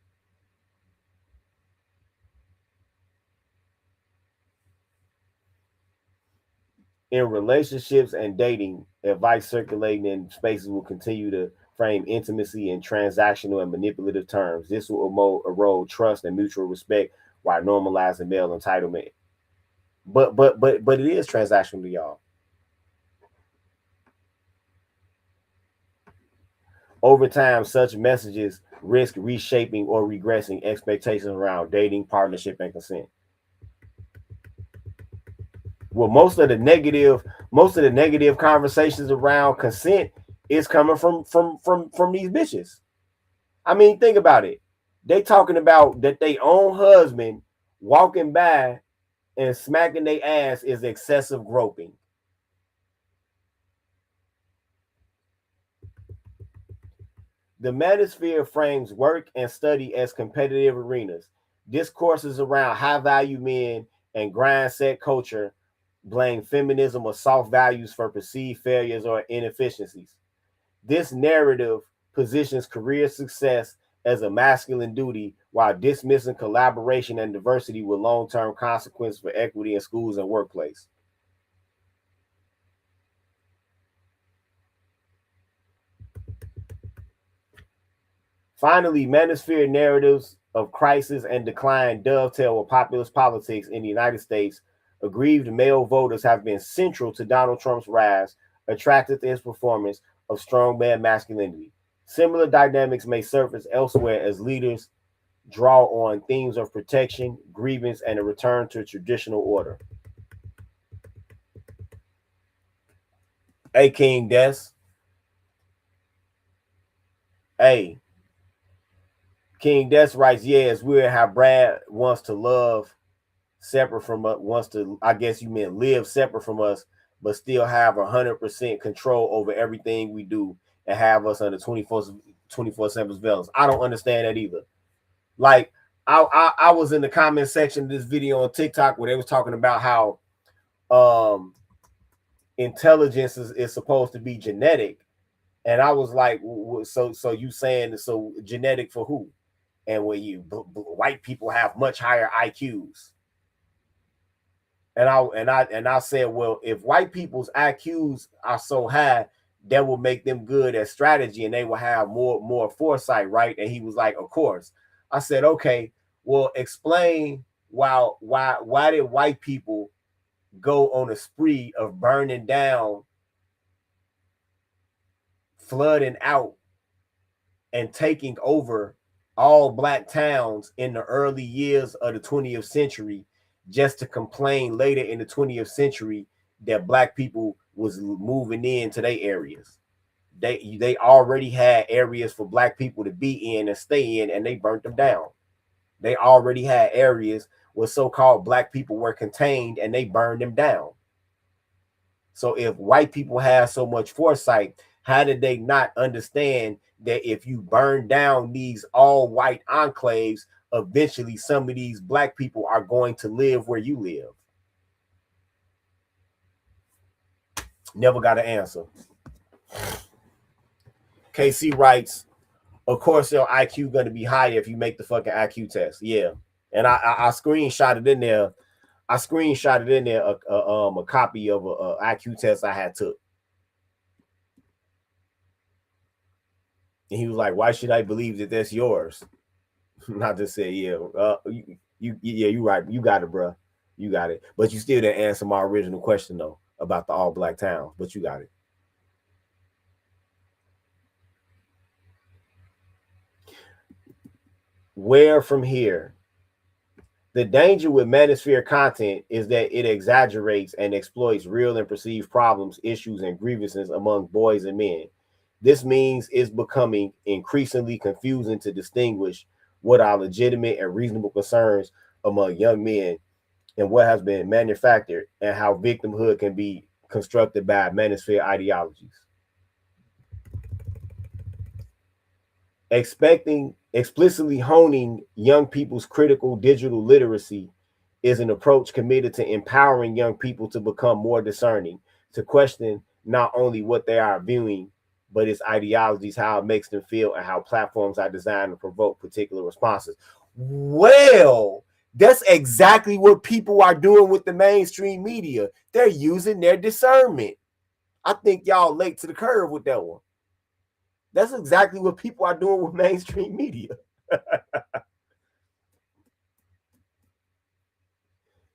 In relationships and dating, advice circulating in spaces will continue to frame intimacy in transactional and manipulative terms. This will erode trust and mutual respect while normalizing male entitlement. But it is transactional to y'all. Over time, such messages risk reshaping or regressing expectations around dating, partnership, and consent. Well, most of the negative conversations around consent is coming from these bitches. I mean, think about it. They talking about that they own husband walking by and smacking their ass is excessive groping. The manosphere frames work and study as competitive arenas. Discourses around high value men and grind set culture blame feminism or soft values for perceived failures or inefficiencies. This narrative positions career success as a masculine duty while dismissing collaboration and diversity with long term consequences for equity in schools and workplace. Finally, manosphere narratives of crisis and decline dovetail with populist politics in the United States. Aggrieved male voters have been central to Donald Trump's rise, attracted to his performance of strongman masculinity. Similar dynamics may surface elsewhere as leaders draw on themes of protection, grievance, and a return to traditional order. Hey, King Des. Hey, King Des writes, yeah, it's weird how Brad wants to love separate from us, wants to, I guess you meant live separate from us, but still have 100% control over everything we do and have us under 24/7 surveillance. I don't understand that either. Like, I was in the comment section of this video on TikTok where they was talking about how intelligence is supposed to be genetic. And I was like, so you saying, so genetic for who? And when white people have much higher IQs. And I said, well, if white people's IQs are so high, that will make them good at strategy and they will have more foresight, right? And he was like, of course. I said, okay, well, explain why did white people go on a spree of burning down, flooding out, and taking over all black towns in the early years of the 20th century, just to complain later in the 20th century that black people was moving into their areas. They already had areas for black people to be in and stay in, and they burnt them down. They already had areas where so-called black people were contained, and they burned them down. So if white people have so much foresight, how did they not understand that if you burn down these all white enclaves, eventually some of these black people are going to live where you live? Never got an answer. KC writes, of course your IQ going to be higher if you make the fucking IQ test. Yeah. And I screenshotted in there. I screenshotted in there a copy of a IQ test I had took. And he was like, why should I believe that that's yours? And I just said, yeah, you right. You got it, bro. You got it. But you still didn't answer my original question, though, about the all black towns. But you got it. Where from here? The danger with manosphere content is that it exaggerates and exploits real and perceived problems, issues, and grievances among boys and men. This means it's becoming increasingly confusing to distinguish what are legitimate and reasonable concerns among young men and what has been manufactured, and how victimhood can be constructed by manosphere ideologies. Explicitly honing young people's critical digital literacy is an approach committed to empowering young people to become more discerning, to question not only what they are viewing, but its ideologies, how it makes them feel, and how platforms are designed to provoke particular responses. Well, that's exactly what people are doing with the mainstream media. They're using their discernment. I think y'all late to the curve with that one. That's exactly what people are doing with mainstream media.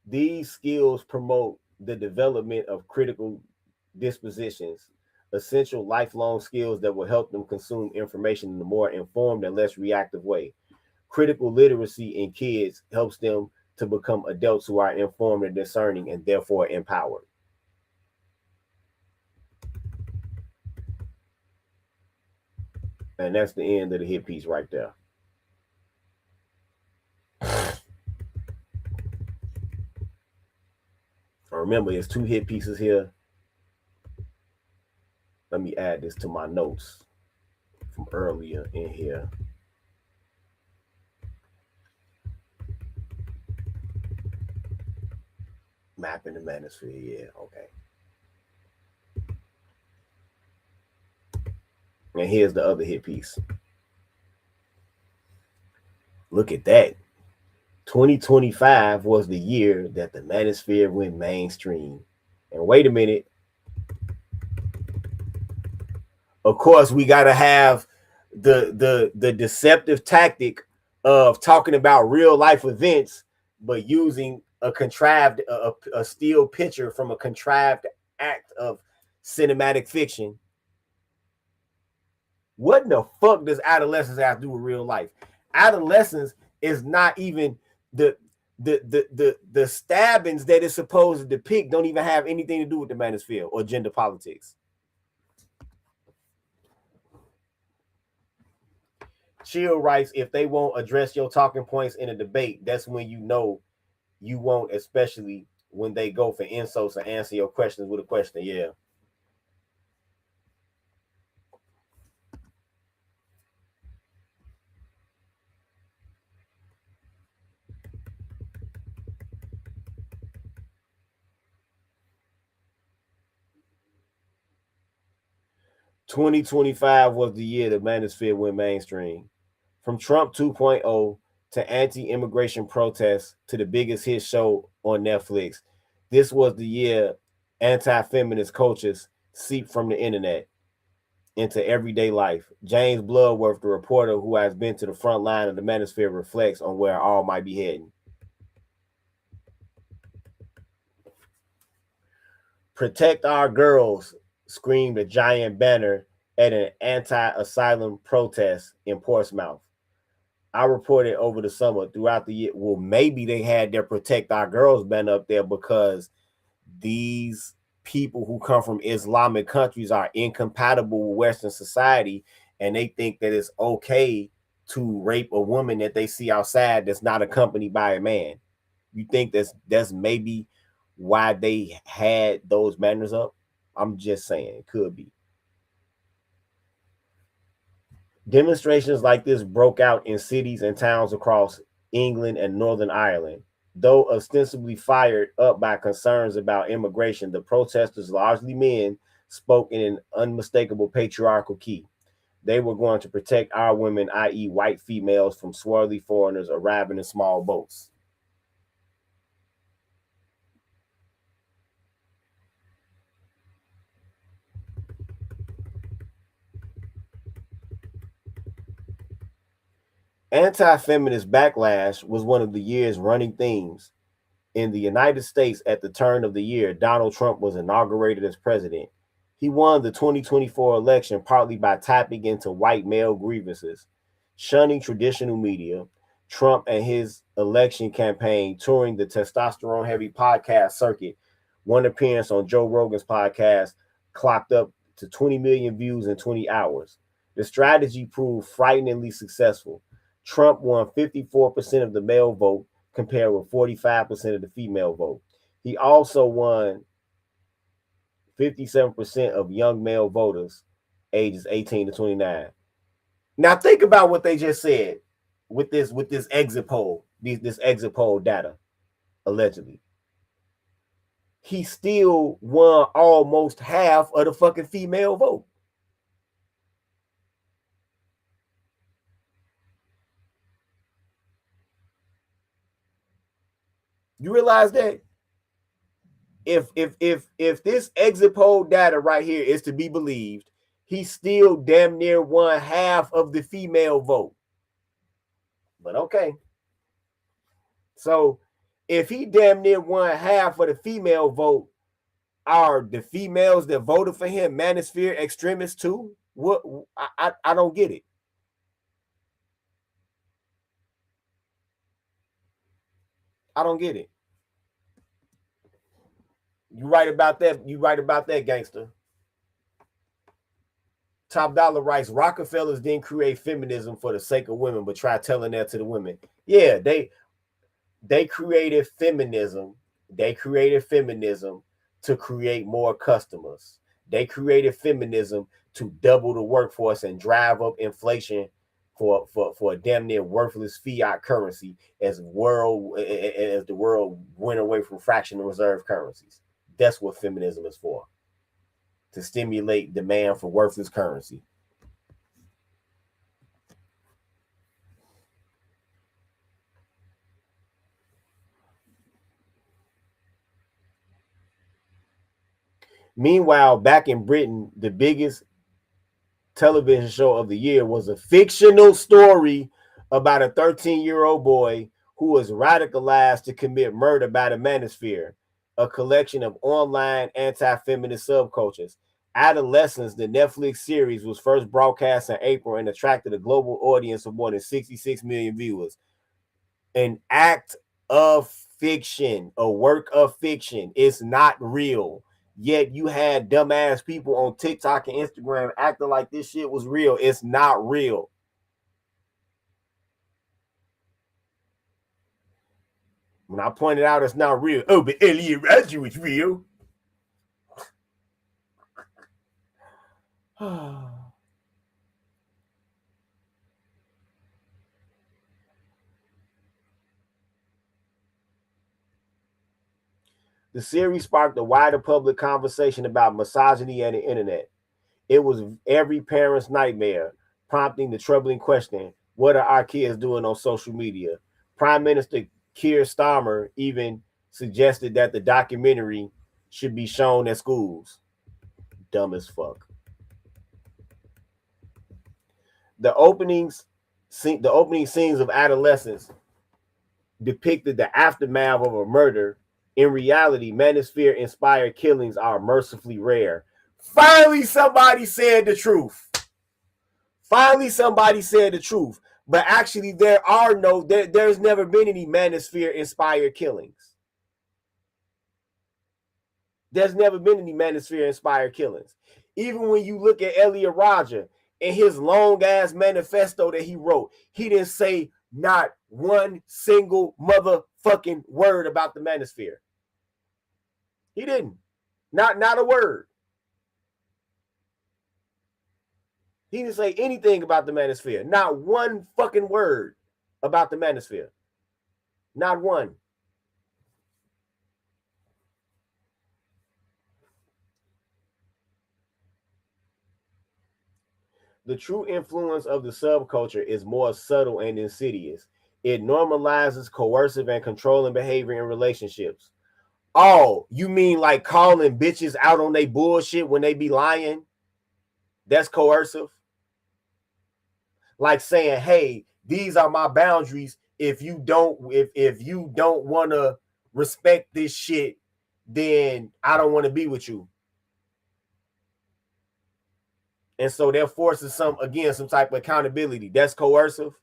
These skills promote the development of critical dispositions, essential lifelong skills that will help them consume information in a more informed and less reactive way. Critical literacy in kids helps them to become adults who are informed and discerning and therefore empowered. And that's the end of the hit piece right there. Remember, it's 2 hit pieces here. Let me add this to my notes from earlier in here. Mapping the manosphere, yeah, okay. And here's the other hit piece. Look at that. 2025 was the year that the manosphere went mainstream. And wait a minute. Of course, we got to have the deceptive tactic of talking about real life events, but using a contrived a still picture from a contrived act of cinematic fiction. What in the fuck does adolescence have to do with real life? Adolescence is not even the stabbings that it's supposed to depict don't even have anything to do with the manosphere or gender politics. Chill writes, if they won't address your talking points in a debate, that's when you know you won't, especially when they go for insults and answer your questions with a question. Yeah. "2025 was the year the manosphere went mainstream. From Trump 2.0 to anti-immigration protests to the biggest hit show on Netflix, this was the year anti-feminist cultures seeped from the internet into everyday life. James Bloodworth, the reporter who has been to the front line of the manosphere, reflects on where all might be heading. Protect our girls, screamed a giant banner at an anti-asylum protest in Portsmouth. I reported over the summer throughout the year. Well, maybe they had their Protect Our Girls banner up there because these people who come from Islamic countries are incompatible with Western society, and they think that it's okay to rape a woman that they see outside that's not accompanied by a man. You think that's maybe why they had those banners up? I'm just saying it could be. Demonstrations like this broke out in cities and towns across England and Northern Ireland. Though ostensibly fired up by concerns about immigration, the protesters, largely men, spoke in an unmistakable patriarchal key. They were going to protect our women, i.e., white females, from swarthy foreigners arriving in small boats. Anti feminist backlash was one of the year's running themes. In the United States, at the turn of the year, Donald Trump was inaugurated as president. He won the 2024 election partly by tapping into white male grievances, shunning traditional media. Trump and his election campaign touring the testosterone heavy podcast circuit. One appearance on Joe Rogan's podcast clocked up to 20 million views in 20 hours. The strategy proved frighteningly successful. Trump won 54% of the male vote, compared with 45% of the female vote. He also won 57% of young male voters ages 18 to 29. Now think about what they just said with this exit poll, this exit poll data, allegedly. He still won almost half of the fucking female vote. You realize that? If this exit poll data right here is to be believed, he still damn near won half of the female vote. But okay. So if he damn near won half of the female vote, are the females that voted for him manosphere extremists too? What I don't get it. I don't get it. You right about that. You right about that, gangster. Top Dollar writes, Rockefellers didn't create feminism for the sake of women, but try telling that to the women. Yeah, they created feminism. They created feminism to create more customers. They created feminism to double the workforce and drive up inflation for a damn near worthless fiat currency as the world went away from fractional reserve currencies. That's what feminism is for. To stimulate demand for worthless currency. Meanwhile, back in Britain, the biggest television show of the year was a fictional story about a 13-year-old boy who was radicalized to commit murder by the manosphere, a collection of online anti-feminist subcultures. Adolescence, the Netflix series, was first broadcast in April and attracted a global audience of more than 66 million viewers. An act of fiction, a work of fiction. It's not real. Yet you had dumbass people on TikTok and Instagram acting like this shit was real. It's not real. When I pointed out it's not real, oh, but Elliot Rodger was real. The series sparked a wider public conversation about misogyny and the internet. It was every parent's nightmare, prompting the troubling question, what are our kids doing on social media? Prime Minister Keir Starmer even suggested that the documentary should be shown at schools. Dumb as fuck. The opening scenes of adolescence depicted the aftermath of a murder. In reality, manosphere-inspired killings are mercifully rare. Finally, somebody said the truth. But actually, there's never been any manosphere-inspired killings. Even when you look at Elliot Rodger and his long-ass manifesto that he wrote, he didn't say not one single motherfucking word about the manosphere. He didn't. Not a word. He didn't say anything about the manosphere. Not one fucking word about the manosphere. Not one. The true influence of the subculture is more subtle and insidious. It normalizes coercive and controlling behavior in relationships. Oh, you mean like calling bitches out on their bullshit when they be lying? That's coercive. Like saying, hey, these are my boundaries. If you don't want to respect this shit, then I don't want to be with you. And so they're forcing some type of accountability. That's coercive.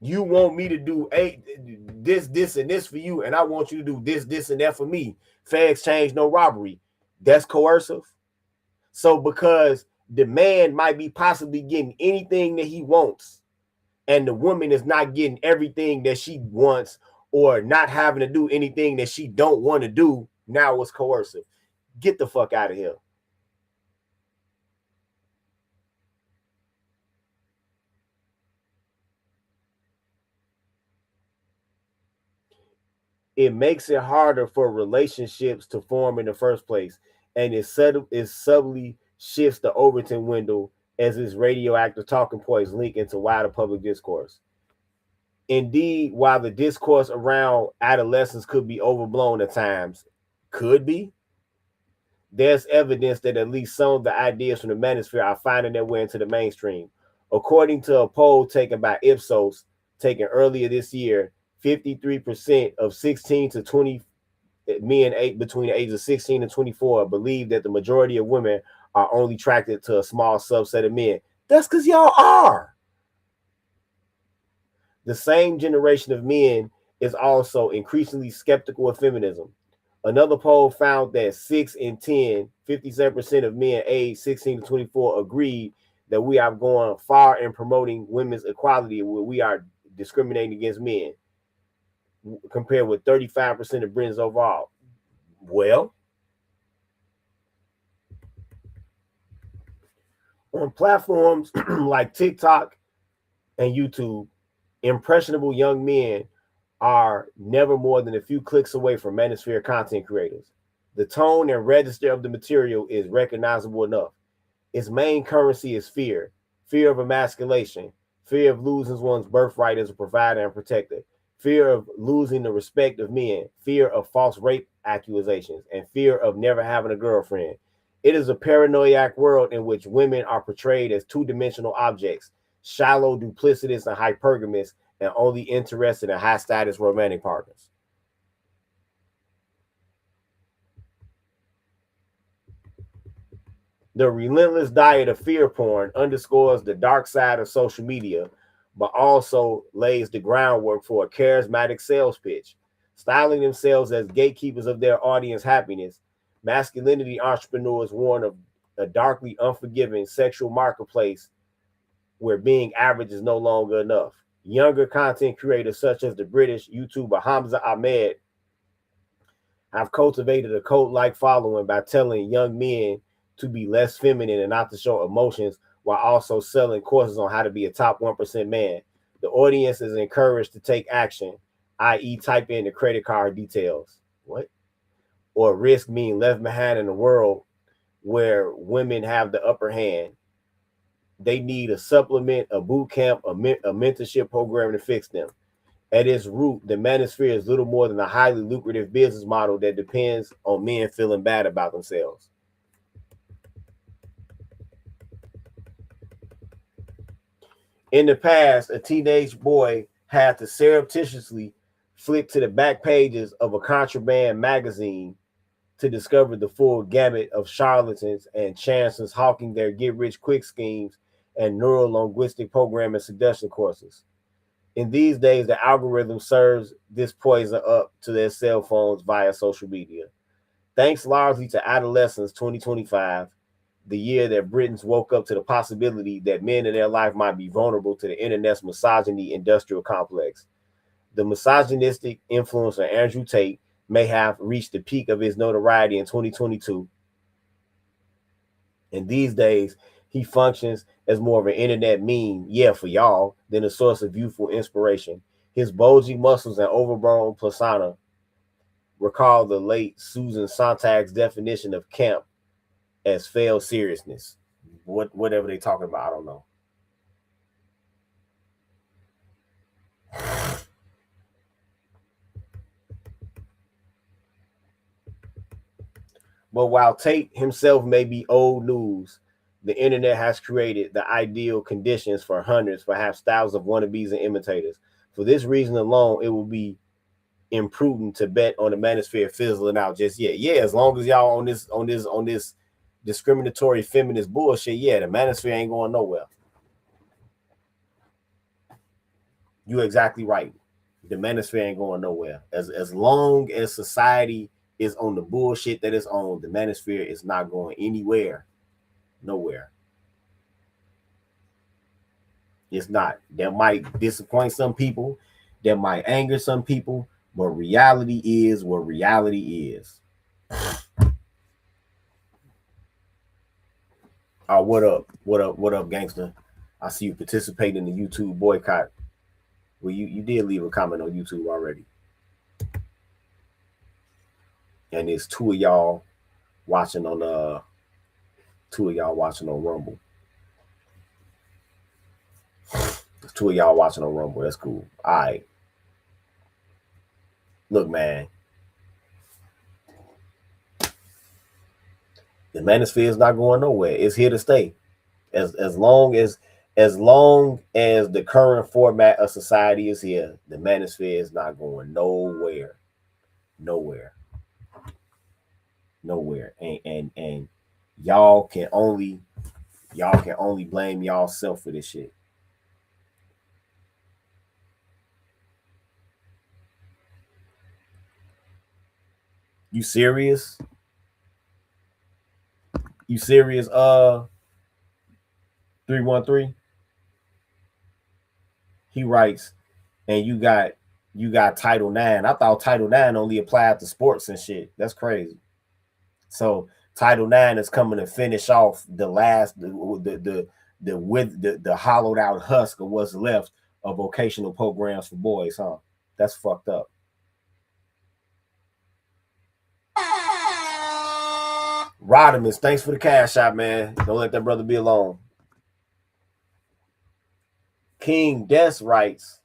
You want me to do this, and this for you, and I want you to do this, and that for me. Fair exchange, no robbery. That's coercive. So because the man might be possibly getting anything that he wants, and the woman is not getting everything that she wants, or not having to do anything that she don't want to do, now it's coercive. Get the fuck out of here. It makes it harder for relationships to form in the first place, and it subtly shifts the Overton window as its radioactive talking points link into wider public discourse. Indeed, while the discourse around adolescence could be overblown at times, there's evidence that at least some of the ideas from the manosphere are finding their way into the mainstream. According to a poll taken by Ipsos, taken earlier this year, 53% of 16 to 20 men between the ages of 16 and 24 believe that the majority of women are only attracted to a small subset of men. That's because y'all are. The same generation of men is also increasingly skeptical of feminism. Another poll found that 6 in 10, 57% of men aged 16 to 24 agreed that we are going far in promoting women's equality where we are discriminating against men, compared with 35% of Britons overall. Well, on platforms like TikTok and YouTube, impressionable young men are never more than a few clicks away from manosphere content creators. The tone and register of the material is recognizable enough. Its main currency is fear of emasculation, fear of losing one's birthright as a provider and protector, fear of losing the respect of men, fear of false rape accusations, and fear of never having a girlfriend. It is a paranoiac world in which women are portrayed as two-dimensional objects, shallow, duplicitous, and hypergamous, and only interested in high-status romantic partners. The relentless diet of fear porn underscores the dark side of social media, but also lays the groundwork for a charismatic sales pitch. Styling themselves as gatekeepers of their audience happiness, masculinity entrepreneurs warn of a darkly unforgiving sexual marketplace where being average is no longer enough. Younger content creators such as the British YouTuber Hamza Ahmed have cultivated a cult-like following by telling young men to be less feminine and not to show emotions while also selling courses on how to be a top 1% man. The audience is encouraged to take action, i.e. type in the credit card details. What? Or risk being left behind in a world where women have the upper hand. They need a supplement, a boot camp, a mentorship program to fix them. At its root, the manosphere is little more than a highly lucrative business model that depends on men feeling bad about themselves. In the past, a teenage boy had to surreptitiously flick to the back pages of a contraband magazine to discover the full gamut of charlatans and chancellors hawking their get-rich-quick schemes and neuro-linguistic programming seduction courses. In these days, the algorithm serves this poison up to their cell phones via social media. Thanks largely to adolescence 2025, the year that Britons woke up to the possibility that men in their life might be vulnerable to the internet's misogyny industrial complex. The misogynistic influencer Andrew Tate may have reached the peak of his notoriety in 2022. And these days, he functions as more of an internet meme, yeah, for y'all, than a source of youthful inspiration. His bulging muscles and overgrown persona recall the late Susan Sontag's definition of camp as failed seriousness. Whatever they talking about, I don't know. But while Tate himself may be old news, the internet has created the ideal conditions for hundreds, perhaps thousands of wannabes and imitators. For this reason alone, it will be imprudent to bet on the manosphere fizzling out just yet. Yeah, as long as y'all on this discriminatory feminist bullshit, yeah, the manosphere ain't going nowhere. You're exactly right. The manosphere ain't going nowhere. As long as society is on the bullshit that it's on, the manosphere is not going anywhere. Nowhere. It's not. That might disappoint some people, that might anger some people, but reality is what reality is. Oh, what up? What up? What up, gangster? I see you participating in the YouTube boycott. Well, you did leave a comment on YouTube already. And there's two of y'all watching on Rumble. There's two of y'all watching on Rumble. That's cool. All right. Look, man. The manosphere is not going nowhere. It's here to stay. As long as the current format of society is here, the manosphere is not going nowhere. Nowhere. And y'all can only blame y'allself for this shit. You serious? You serious? 313. He writes, and you got Title IX. I thought Title IX only applied to sports and shit. That's crazy. So Title IX is coming to finish off the last the hollowed out husk of what's left of vocational programs for boys, huh? That's fucked up. Rodimus, thanks for the cash out, man. Don't let that brother be alone. King Des writes,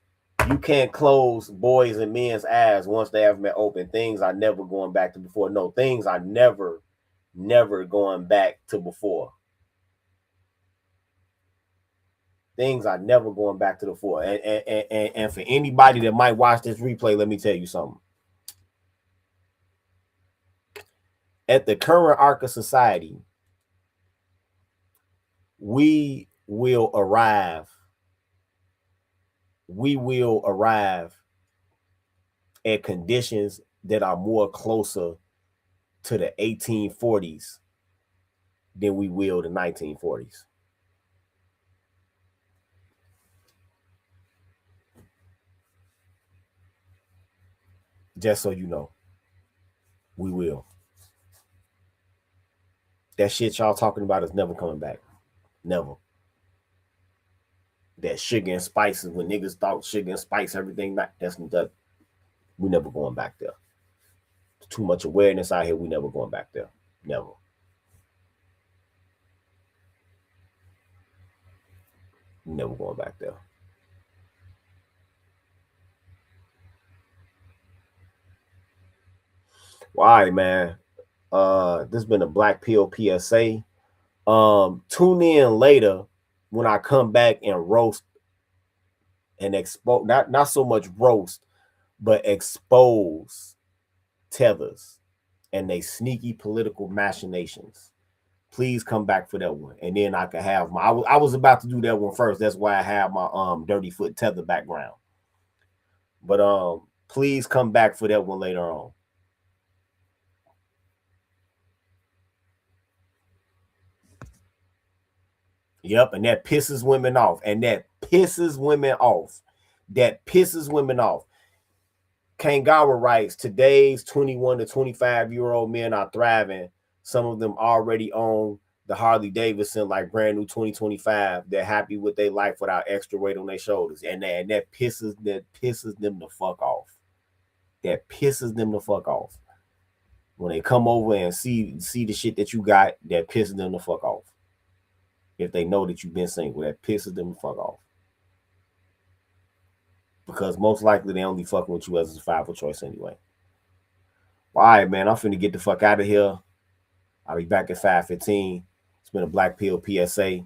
you can't close boys and men's eyes once they have been open. Things are never going back to before. No, things are never never going back to before. Things are never going back to the before. And for anybody that might watch this replay, let me tell you something. At the current arc of society, we will arrive at conditions that are more closer to the 1840s than we will the 1940s. Just so you know, we will. That shit y'all talking about is never coming back. Never. That sugar and spices, when niggas thought sugar and spice everything, that's that. We never going back there. There's too much awareness out here. We never going back there. Never. Never going back there. Well, all right, man. This has been a Black Pill PSA. Tune in later when I come back and roast and expose, not so much roast, but expose tethers and they sneaky political machinations. Please come back for that one, and then I can have my. I was about to do that one first. That's why I have my dirty foot tether background. But please come back for that one later on. Yep, and that pisses women off. Kangawa writes, today's 21 to 25-year-old men are thriving. Some of them already own the Harley Davidson, like brand new 2025. They're happy with their life without extra weight on their shoulders. And that pisses them the fuck off. That pisses them the fuck off. When they come over and see the shit that you got, that pisses them the fuck off. If they know that you've been single, that pisses them the fuck off. Because most likely they only fucking with you as a survival choice anyway. All right, man, I'm finna get the fuck out of here. I'll be back at 5:15. It's been a Black Pill PSA.